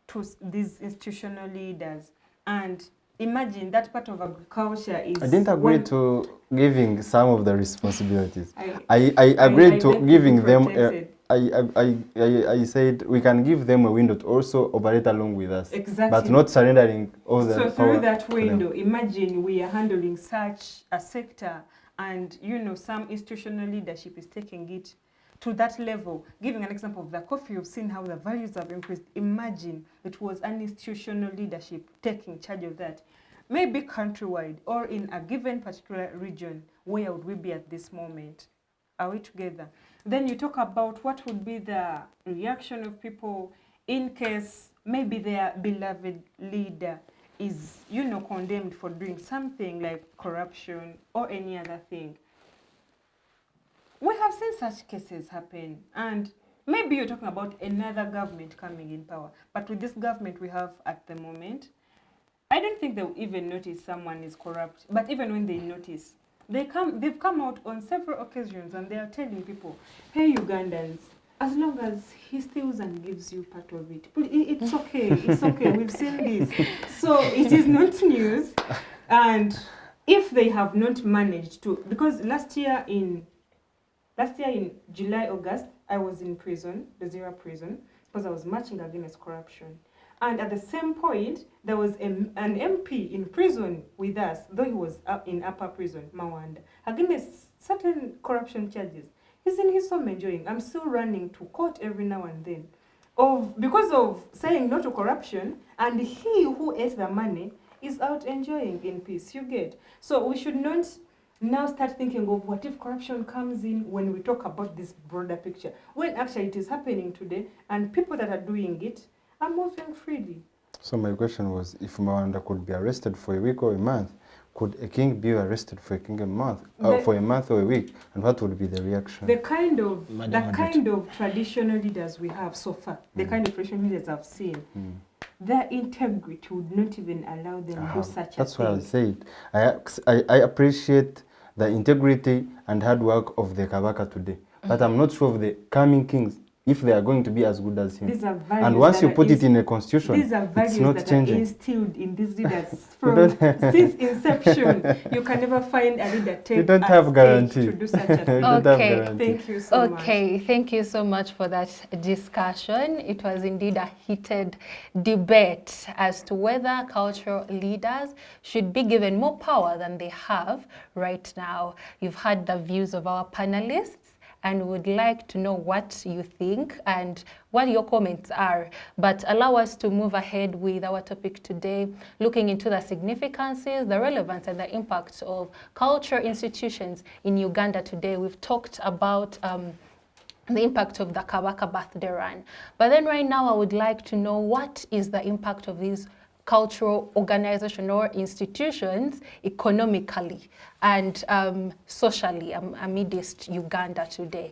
to these institutional leaders. And imagine that part of agriculture is... I didn't agree to giving some of the responsibilities. I agreed to giving them... I said we can give them a window to also operate along with us. Exactly. But not surrendering all the power. So through that window, imagine we are handling such a sector and, you know, some institutional leadership is taking it to that level. Giving an example of the coffee, you've seen how the values have increased. Imagine it was an institutional leadership taking charge of that. Maybe countrywide or in a given particular region, where would we be at this moment? Are we together? Then you talk about what would be the reaction of people in case maybe their beloved leader is, you know, condemned for doing something like corruption or any other thing. We have seen such cases happen, and maybe you're talking about another government coming in power, but with this government we have at the moment, I don't think they'll even notice someone is corrupt. But even when they notice, they've come out on several occasions and they are telling people, hey Ugandans, as long as he steals and gives you part of it, it's okay, it's okay, we've seen this. So it is not news. And if they have not managed to, because last year in July, August, I was in prison, the Zira prison, because I was marching against corruption. And at the same point, there was an MP in prison with us, though he was in upper prison, Mawanda, against certain corruption charges. Isn't he so enjoying? I'm still running to court every now and then because of saying no to corruption, and he who ate the money is out enjoying in peace, you get. So we should not now start thinking of what if corruption comes in when we talk about this broader picture, when actually it is happening today, and people that are doing it are moving freely. So my question was, if Mawanda could be arrested for a week or a month, could a king be arrested for a month or a week, and what would be the reaction? The kind of traditional leaders we have so far, the kind of traditional leaders I've seen, their integrity would not even allow them to do such a thing. That's why I said I appreciate the integrity and hard work of the Kabaka today, but I'm not sure of the coming kings, if they are going to be as good as him. These are values, and once you put it in a constitution, these are values it's not that changing. Are instilled in these leaders since inception. You can never find a leader take don't have guarantee to do such a thing. Okay. Thank you so much. Okay, thank you so much for that discussion. It was indeed a heated debate as to whether cultural leaders should be given more power than they have right now. You've heard the views of our panelists, and would like to know what you think and what your comments are. But allow us to move ahead with our topic today, looking into the significances, the relevance, and the impact of cultural institutions in Uganda today. We've talked about the impact of the Kabaka birthday run. But then right now, I would like to know what is the impact of these cultural organizations or institutions economically and socially amidst Uganda today.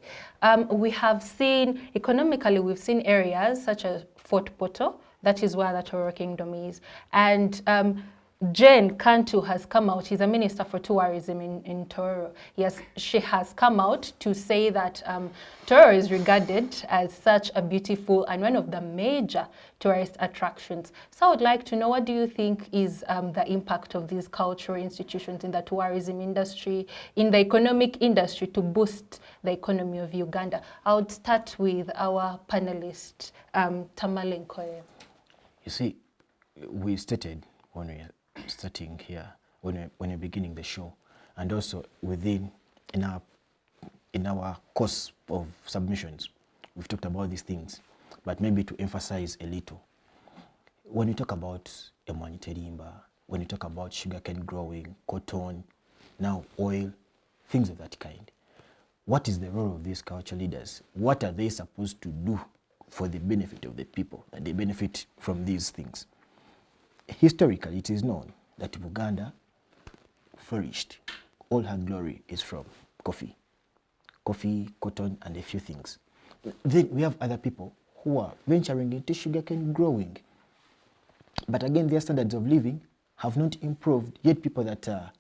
We have seen, economically, we've seen areas such as Fort Portal, that is where the Toro Kingdom is, and Jane Kantu has come out. She's a minister for tourism in Toro. Yes, she has come out to say that Toro is regarded as such a beautiful and one of the major tourist attractions. So I would like to know, what do you think is the impact of these cultural institutions in the tourism industry, in the economic industry, to boost the economy of Uganda? I would start with our panelist, Tamale Nkoyooyo. You see, we stated when we are starting here, when we're beginning the show, and also in our course of submissions, we've talked about these things, but maybe to emphasize a little. When you talk about Emwaniterimba, when you talk about sugarcane growing, cotton, now oil, things of that kind, what is the role of these culture leaders? What are they supposed to do for the benefit of the people, that they benefit from these things. Historically, it is known that Uganda flourished. All her glory is from coffee, cotton, and a few things. Then we have other people who are venturing into sugarcane growing. But again, their standards of living have not improved, yet people that are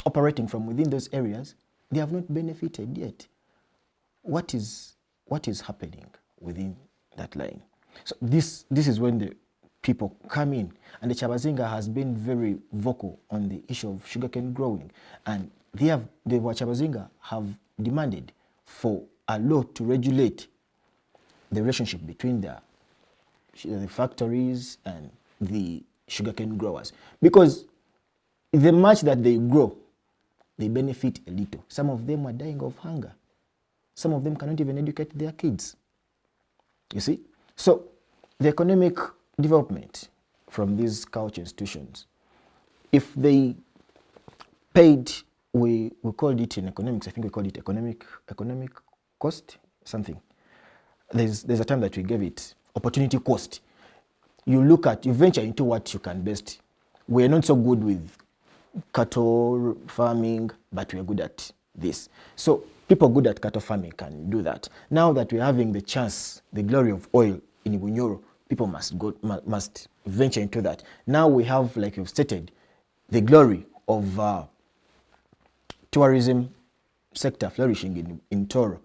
operating from within those areas, they have not benefited yet. What is happening within that line? So this is when the people come in, and the Chabazinga has been very vocal on the issue of sugarcane growing, and the Chabazinga have demanded for a law to regulate the relationship between the factories and the sugarcane growers, because the much that they grow, they benefit a little. Some of them are dying of hunger. Some of them cannot even educate their kids. You see? So the economic development from these culture institutions, if they paid, we called it in economics, I think we called it economic cost, something. There's a time that we gave it opportunity cost. You venture into what you can best. We're not so good with cattle farming, but we're good at this. So people good at cattle farming can do that. Now that we're having the chance, the glory of oil in Bunyoro, people must venture into that. Now we have, like you've stated, the glory of tourism sector flourishing in Toro.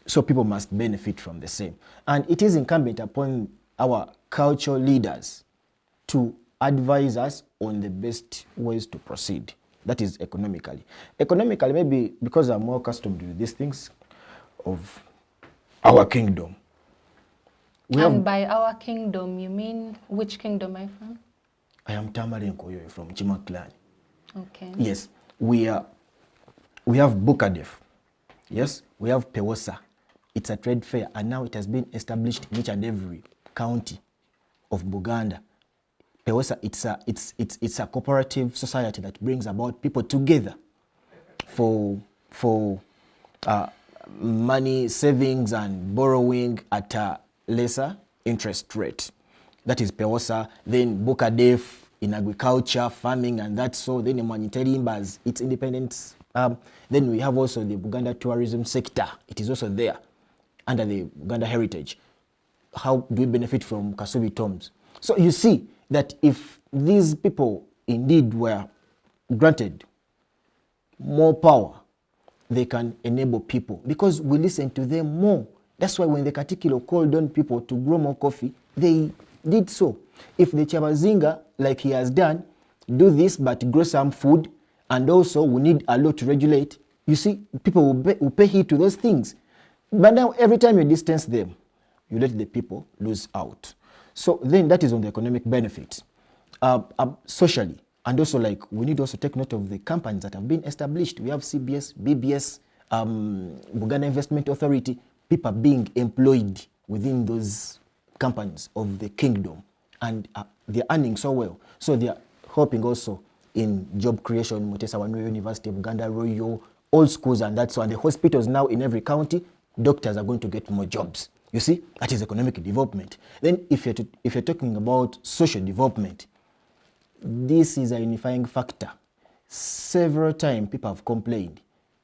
So people must benefit from the same. And it is incumbent upon our cultural leaders to advise us on the best ways to proceed. That is economically. Economically, maybe because I'm more accustomed to these things of our kingdom. And by our kingdom, you mean which kingdom are you from? I am Tamale Nkoyooyo from Chima clan. Okay. Yes, we have Bukadef. Yes, we have Pewosa. It's a trade fair, and now it has been established in each and every county of Buganda. Pewosa, it's a cooperative society that brings about people together for money savings and borrowing at a lesser interest rate. That is Pewosa. Then Bukadef in agriculture, farming, and that's so. Then in Manitarimbas, it's independence. Then we have also the Uganda tourism sector. It is also there under the Uganda heritage. How do we benefit from Kasubi tombs? So you see that if these people indeed were granted more power, they can enable people, because we listen to them more. That's why when the Katikilo called on people to grow more coffee, they did so. If the Chabazinga, like he has done, do this but grow some food, and also we need a law to regulate, you see, people will pay heed to those things. But now every time you distance them, you let the people lose out. So then that is on the economic benefit. Socially, and also like we need also take note of the companies that have been established. We have CBS, BBS, Uganda Investment Authority, people being employed within those companies of the kingdom, and they're earning so well. So they're helping also in job creation. Mukisa Sharon University of Uganda, Royal, all schools, and that's why the hospitals now in every county, doctors are going to get more jobs. You see, that is economic development. Then if you're talking about social development, this is a unifying factor. Several times people have complained.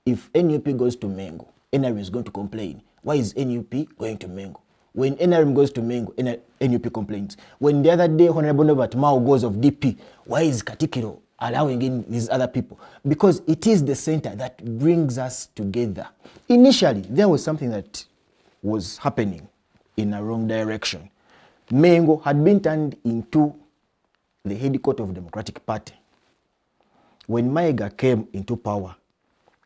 If NUP goes to Mengo, NRM is going to complain. Why is NUP going to Mengo? When NRM goes to Mengo, NUP complains. When the other day Honorable Norbert Mao goes of DP, why is Katikiro allowing in these other people? Because it is the center that brings us together. Initially, there was something that was happening in a wrong direction. Mengo had been turned into the headquarters of the Democratic Party. When Maega came into power,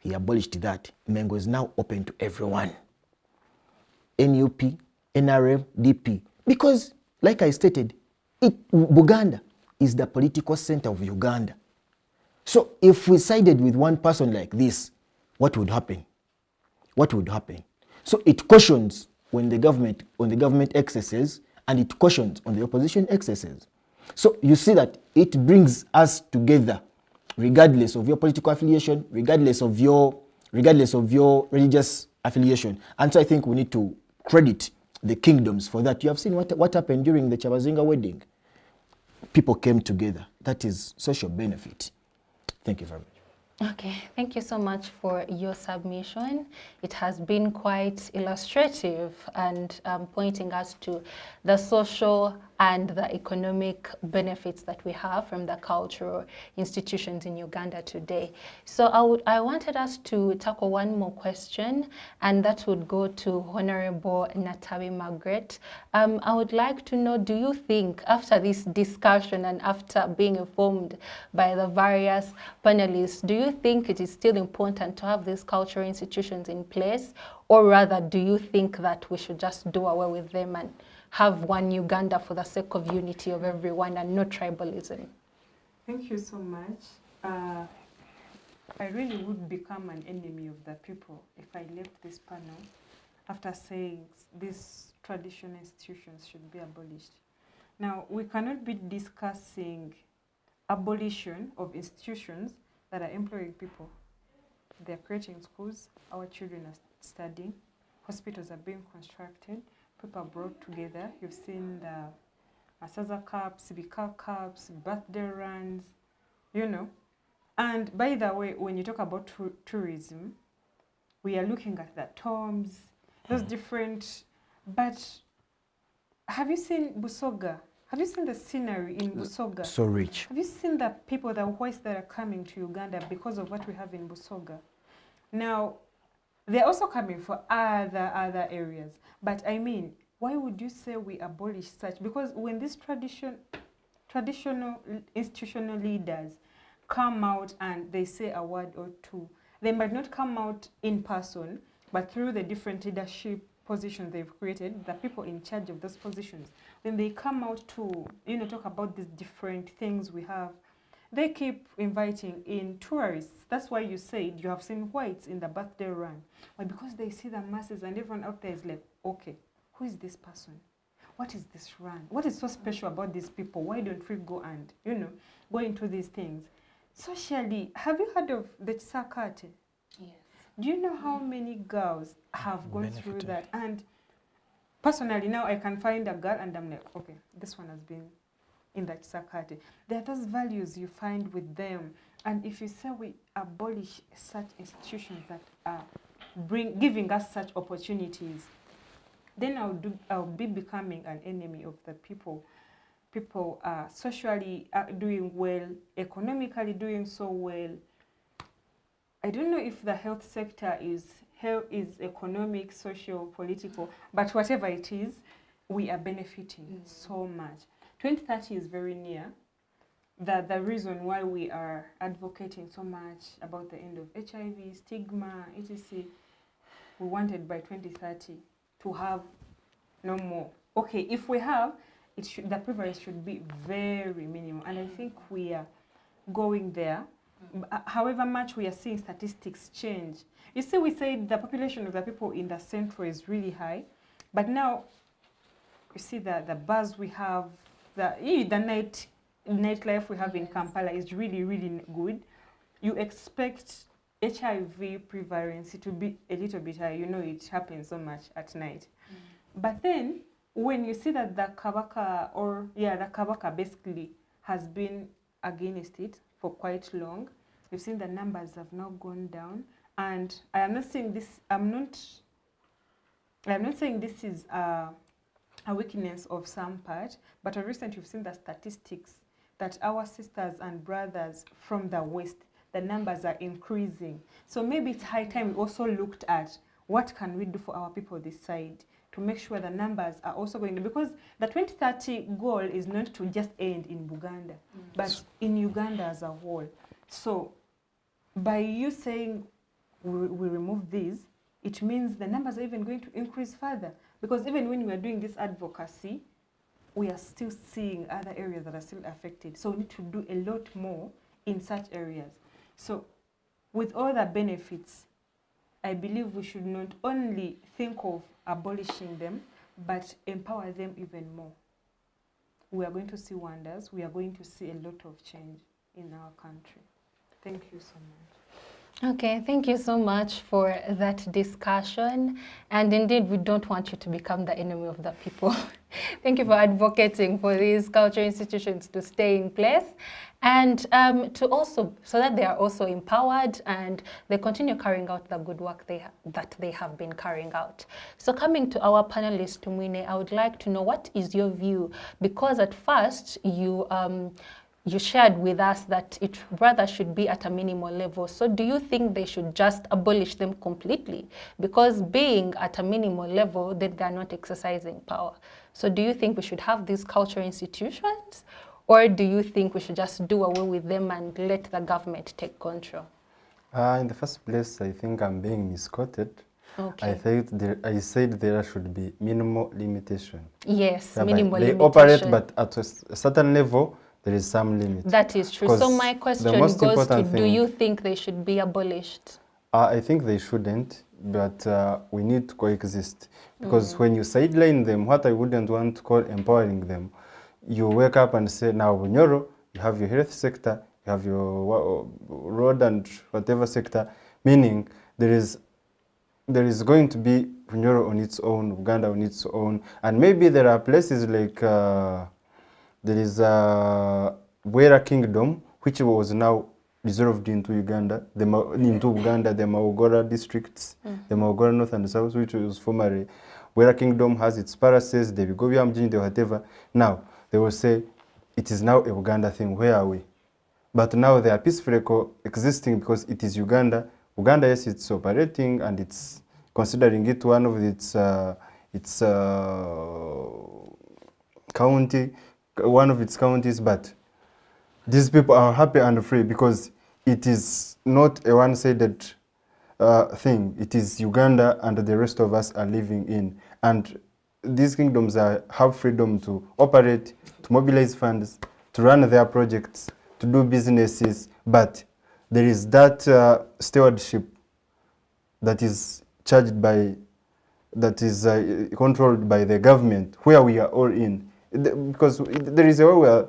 he abolished that. Mengo is now open to everyone. NUP, NRM, DP. Because, like I stated, Buganda is the political center of Uganda. So if we sided with one person like this, what would happen? What would happen? So it cautions when the government excesses, and it cautions on the opposition excesses. So you see that it brings us together, regardless of your political affiliation, regardless of your religious affiliation. And so I think we need to credit the kingdoms for that. You have seen what happened during the Chabazinga wedding. People came together. That is social benefit. Thank you very much. Okay, thank you so much for your submission. It has been quite illustrative and pointing us to the social and the economic benefits that we have from the cultural institutions in Uganda today. So I wanted us to tackle one more question, and that would go to Honorable Nattabi Margaret. I would like to know, do you think after this discussion and after being informed by the various panelists, do you think it is still important to have these cultural institutions in place, or rather do you think that we should just do away with them and have one Uganda for the sake of unity of everyone and no tribalism? Thank you so much. I really would become an enemy of the people if I left this panel after saying these traditional institutions should be abolished. Now, we cannot be discussing abolition of institutions that are employing people. They're creating schools, our children are studying, hospitals are being constructed, people are brought together. You've seen the Masaza Cups, Bika Cups, birthday runs, you know. And by the way, when you talk about tourism, we are looking at the tombs, those different, but have you seen Busoga? Have you seen the scenery in Busoga? So rich. Have you seen the people, the whites that are coming to Uganda because of what we have in Busoga? Now, they're also coming for other areas. But I mean, why would you say we abolish such? Because when these traditional institutional leaders come out and they say a word or two, they might not come out in person, but through the different leadership positions they've created, the people in charge of those positions, when they come out to, you know, talk about these different things we have, they keep inviting in tourists. That's why you said you have seen whites in the birthday run. Why? Because they see the masses and everyone out there is like, okay, who is this person? What is this run? What is so special about these people? Why don't we go and, you know, go into these things? Socially, have you heard of the Chisakate? Yes. Do you know how many girls have gone through that? And personally, now I can find a girl and I'm like, okay, this one has been in that Chisakate. There are those values you find with them. And if you say we abolish such institutions that are giving us such opportunities, then I'll be becoming an enemy of the people. People are socially doing well, economically doing so well. I don't know if the health sector is economic, social, political, but whatever it is, we are benefiting so much. 2030 is very near. The reason why we are advocating so much about the end of HIV, stigma, etc., we wanted by 2030 to have no more. Okay, if we have, the prevalence should be very minimal, and I think we are going there. However much we are seeing statistics change. You see, we said the population of the people in the central is really high, but now you see the buzz we have, the nightlife we have in Kampala is really, really good. You expect HIV prevalence to be a little bit high. You know, it happens so much at night. But then when you see that the Kabaka basically has been against it for quite long, you've seen the numbers have now gone down. And I am not saying this, I'm not saying this is a weakness of some part, but recently you've seen the statistics that our sisters and brothers from the West, the numbers are increasing. So maybe it's high time we also looked at what can we do for our people this side to make sure the numbers are also going to, because the 2030 goal is not to just end in Buganda, but in Uganda as a whole. So by you saying we remove these, it means the numbers are even going to increase further, because even when we are doing this advocacy, we are still seeing other areas that are still affected. So we need to do a lot more in such areas. So with all the benefits, I believe we should not only think of abolishing them, but empower them even more. We are going to see wonders. We are going to see a lot of change in our country. Thank you so much. Okay, thank you so much for that discussion. And indeed, we don't want you to become the enemy of the people. Thank you for advocating for these cultural institutions to stay in place and to also, so that they are also empowered and they continue carrying out the good work that they have been carrying out. So coming to our panelist, Tumwine, I would like to know, what is your view? Because at first you shared with us that it rather should be at a minimal level. So do you think they should just abolish them completely? Because being at a minimal level, then they're not exercising power. So do you think we should have these cultural institutions? Or do you think we should just do away with them and let the government take control? In the first place, I think I'm being misquoted. Okay. I said there should be minimal limitation. Yes, Whereby minimal they limitation. operate, but at a certain level, there is some limit. That is true. So my question goes to, do you think they should be abolished? I think they shouldn't, but we need to coexist. Because when you sideline them, what I wouldn't want to call empowering them, you wake up and say, now Bunyoro, you have your health sector, you have your road and whatever sector, meaning there is going to be Bunyoro on its own, Uganda on its own, and maybe there are places like there is Bwera Kingdom, which was now dissolved into Uganda, the Maugora districts, the Maugora North and South, which was formerly Bwera Kingdom, has its parases, the Bigobia Mjini, whatever. Now, they will say, it is now a Uganda thing, where are we? But now they are peacefully coexisting because it is Uganda. Uganda, yes, it's operating and it's considering it one of its county, one of its counties, but these people are happy and free because it is not a one-sided thing. It is Uganda and the rest of us are living in. And these kingdoms have freedom to operate, to mobilize funds, to run their projects, to do businesses, but there is that stewardship that is charged by, that is controlled by the government, where we are all in. Because there is a way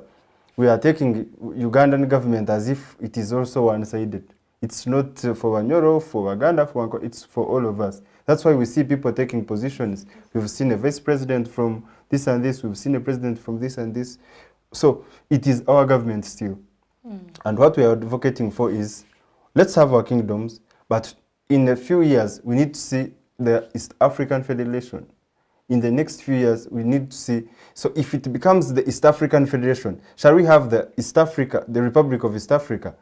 we are taking Ugandan government as if it is also one-sided. It's not for Wanyoro, for Waganda, it's for all of us. That's why we see people taking positions. We've seen a vice president from this and this, we've seen a president from this and this. So it is our government still. And what we are advocating for is, let's have our kingdoms, but in a few years, we need to see the East African Federation. In the next few years, we need to see, so if it becomes the East African Federation, shall we have the East Africa, the Republic of East Africa,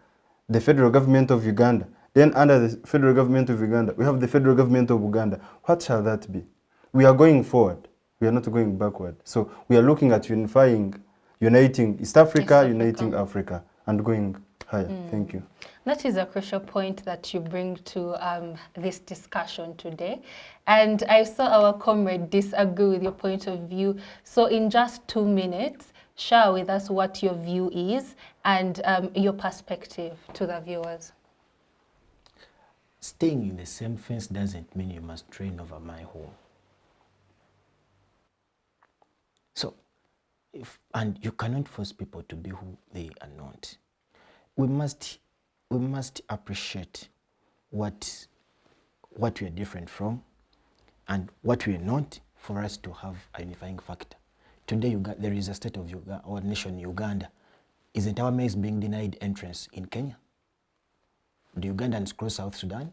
the federal government of Uganda, then under the federal government of Uganda, we have the federal government of Uganda. What shall that be? We are going forward. We are not going backward. So we are looking at uniting East Africa, uniting Africa, and going higher. Thank you. That is a crucial point that you bring to this discussion today. And I saw our comrade disagree with your point of view. So in just 2 minutes, share with us what your view is and your perspective to the viewers. Staying in the same fence doesn't mean you must reign over my home. So, and you cannot force people to be who they are not. We must appreciate what we are different from and what we are not, for us to have a unifying factor. Today, there is a state of our nation, Uganda. Isn't our maize being denied entrance in Kenya? Do Ugandans cross South Sudan?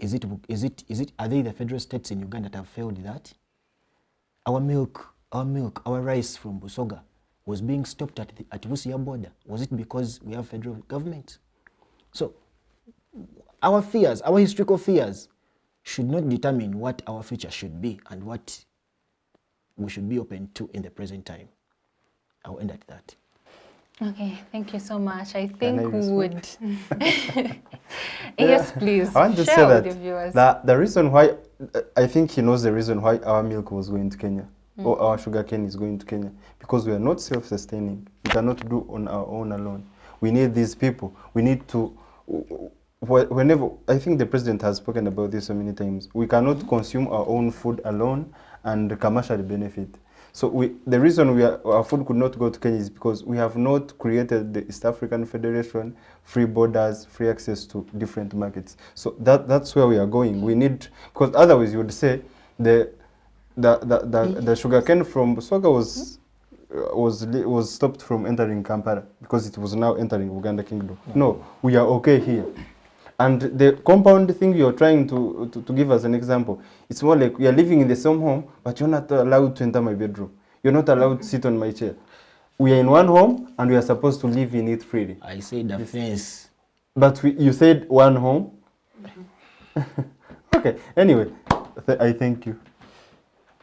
Are they the federal states in Uganda that have failed that? Our milk, our rice from Busoga was being stopped at Busia border. Was it because we have federal government? So our fears, our historical fears, should not determine what our future should be and what we should be open to in the present time. I'll end at that. Okay, thank you so much. I think we would. Yes, please. I want to share say with that the viewers. the reason why, I think he knows the reason why our milk was going to Kenya, or our sugar cane is going to Kenya, because we are not self-sustaining. We cannot do on our own alone. We need these people. We need to, whenever, I think the president has spoken about this so many times, we cannot consume our own food alone and commercially benefit. So the reason our food could not go to Kenya is because we have not created the East African Federation, free borders, free access to different markets. So that's where we are going. We need, because otherwise you would say the sugarcane from Busoga was stopped from entering Kampala because it was now entering Uganda Kingdom. No, we are okay here. And the compound thing you're trying to give as an example, it's more like we are living in the same home, but you're not allowed to enter my bedroom. You're not allowed to sit on my chair. We are in one home, and we are supposed to live in it freely. I said the fence. But you said one home? Okay, anyway, I thank you.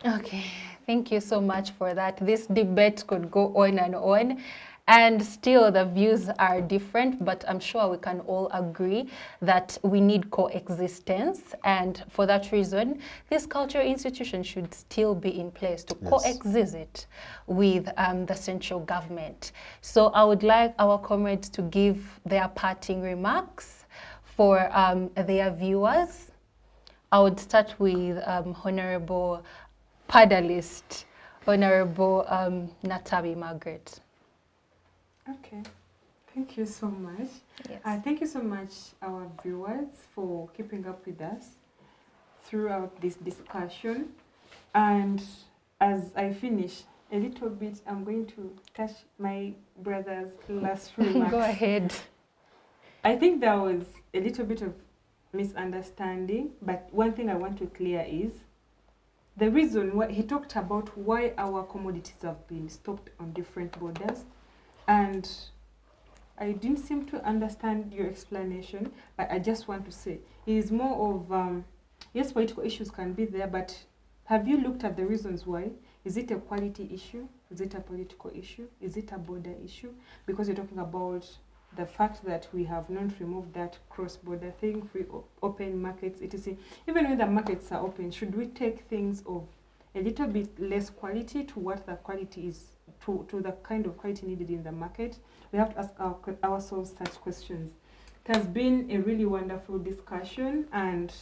Okay, thank you so much for that. This debate could go on, and still the views are different, but I'm sure we can all agree that we need coexistence, and for that reason, this cultural institution should still be in place to coexist with the central government. So I would like our comrades to give their parting remarks for their viewers. I would start with Honorable Panelist, Honorable Nattabi Margaret. Okay, thank you so much. Yes. Thank you so much, our viewers, for keeping up with us throughout this discussion. And as I finish a little bit, I'm going to touch my brother's last remarks. Go ahead. I think there was a little bit of misunderstanding, but one thing I want to clear is the reason why he talked about why our commodities have been stopped on different borders. And I didn't seem to understand your explanation, but I just want to say it is more of, yes, political issues can be there, but have you looked at the reasons why? Is it a quality issue? Is it a political issue? Is it a border issue? Because you're talking about the fact that we have not removed that cross-border thing, free open markets, etc. Even when the markets are open, should we take things of a little bit less quality to what the quality is, to the kind of quality needed in the market? We have to ask ourselves such questions. It has been a really wonderful discussion, and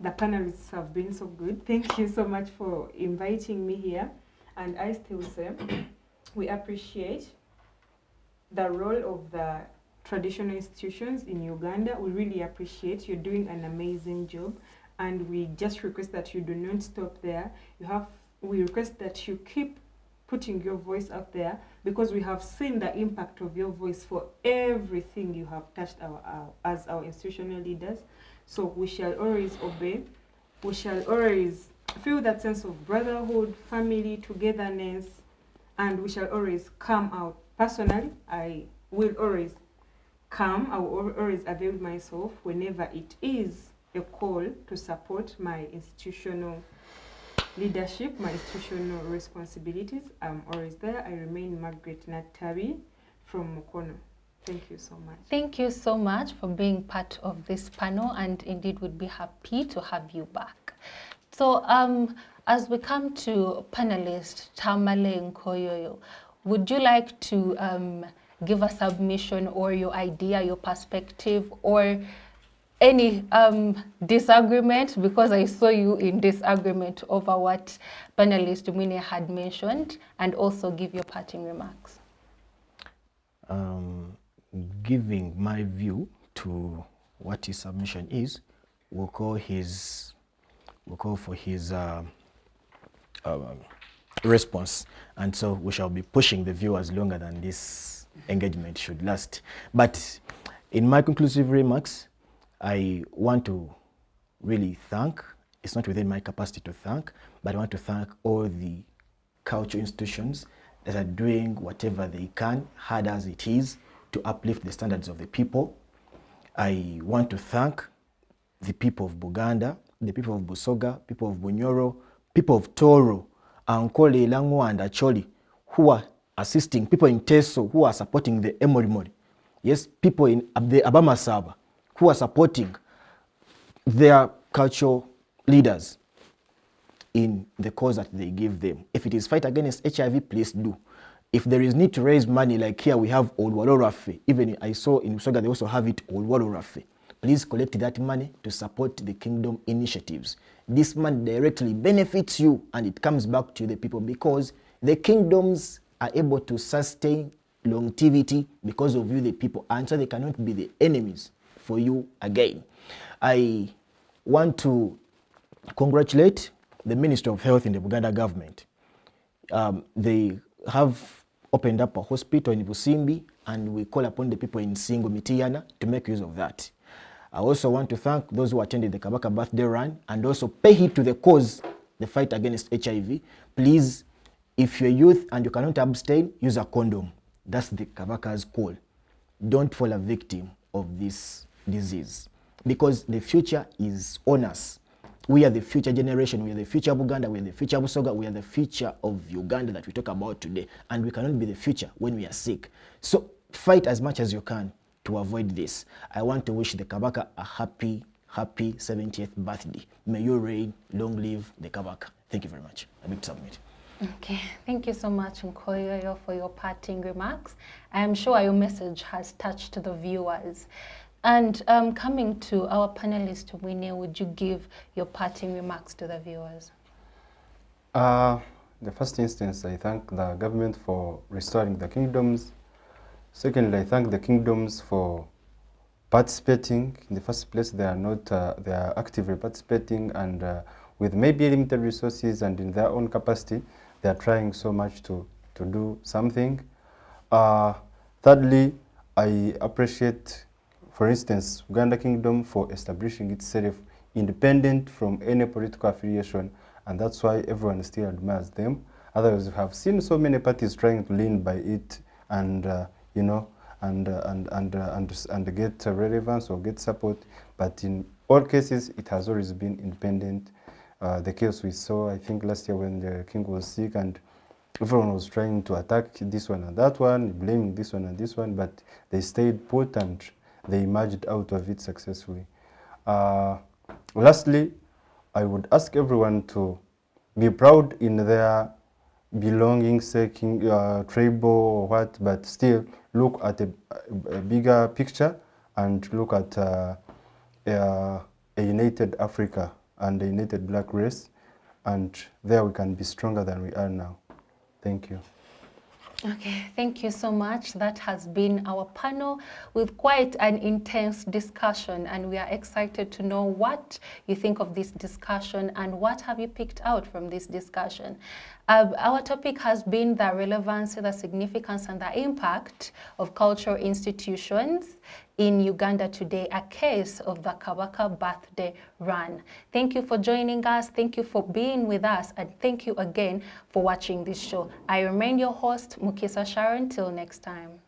the panelists have been so good. Thank you so much for inviting me here. And I still say we appreciate the role of the traditional institutions in Uganda. We really appreciate you're doing an amazing job, and we just request that you do not stop there. We request that you keep putting your voice out there, because we have seen the impact of your voice for everything you have touched as our institutional leaders. So we shall always obey. We shall always feel that sense of brotherhood, family, togetherness, and we shall always come out. Personally, I will always come. I will always avail myself whenever it is a call to support my institutional leadership, my institutional responsibilities. I'm always there. I remain Margaret Nattabi from Mukono. Thank you so much. Thank you so much for being part of this panel, and indeed would be happy to have you back. So as we come to panelist Tamale Nkoyooyo, would you like to give a submission or your idea, your perspective, or any disagreement? Because I saw you in disagreement over what panelist Tumwine had mentioned, and also give your parting remarks. Giving my view to what his submission is, we'll call for his response, and so we shall be pushing the viewers longer than this engagement should last. But in my conclusive remarks, I want to really thank, it's not within my capacity to thank, but I want to thank all the cultural institutions that are doing whatever they can, hard as it is, to uplift the standards of the people. I want to thank the people of Buganda, the people of Busoga, people of Bunyoro, people of Toro, Ankole, Langwa, and Acholi, who are assisting, people in Teso who are supporting the Emorimori. Yes, people in the Abamasaba who are supporting their cultural leaders in the cause that they give them. If it is fight against HIV, please do. If there is need to raise money, like here we have Old Walorafe, even I saw in Usoga they also have it Old Walorafe. Please collect that money to support the kingdom initiatives. This money directly benefits you and it comes back to the people, because The kingdoms are able to sustain longevity because of you, the people, and so they cannot be the enemies for you again. I want to congratulate the Ministry of Health in the Uganda government. They have opened up a hospital in Busimbi, and we call upon the people in Singo, Mitiyana to make use of that. I also want to thank those who attended the Kabaka birthday run and also pay heed to the cause, the fight against HIV. Please, if you're youth and you cannot abstain, use a condom. That's the Kabaka's call. Don't fall a victim of this disease, because the future is on us. We are the future generation. We are the future of Uganda. We are the future of Busoga. We are the future of Uganda that we talk about today. And we cannot be the future when we are sick. So fight as much as you can to avoid this. I want to wish the Kabaka a happy 70th birthday. May you reign, long live the Kabaka. Thank you very much. I beg to submit. Okay, thank you so much, Nkoyooyo, for your parting remarks. I am sure your message has touched the viewers. And coming to our panelist, Tumwine, would you give your parting remarks to the viewers? The first instance, I thank the government for restoring the kingdoms. Secondly, I thank the kingdoms for participating. In the first place, they are actively participating, and with maybe limited resources and in their own capacity, they are trying so much to do something. Thirdly, I appreciate, for instance, Uganda Kingdom for establishing itself independent from any political affiliation, and that's why everyone still admires them. Otherwise, we have seen so many parties trying to lean by it and you know, and get relevance or get support, but in all cases, it has always been independent. The case we saw, I think, last year when the king was sick and everyone was trying to attack this one and that one, blaming this one and this one, but they stayed put and they emerged out of it successfully. Lastly, I would ask everyone to be proud in their belonging, seeking tribal or what, but still look at a bigger picture and look at a united Africa and a united black race, and there we can be stronger than we are now. Thank you. Okay, thank you so much. That has been our panel with quite an intense discussion, and we are excited to know what you think of this discussion and what have you picked out from this discussion. Our topic has been the relevance, the significance, and the impact of cultural institutions in Uganda today, a case of the Kabaka birthday run. Thank you for joining us, thank you for being with us, and thank you again for watching this show. I remain your host, Mukisa Sharon. Till next time.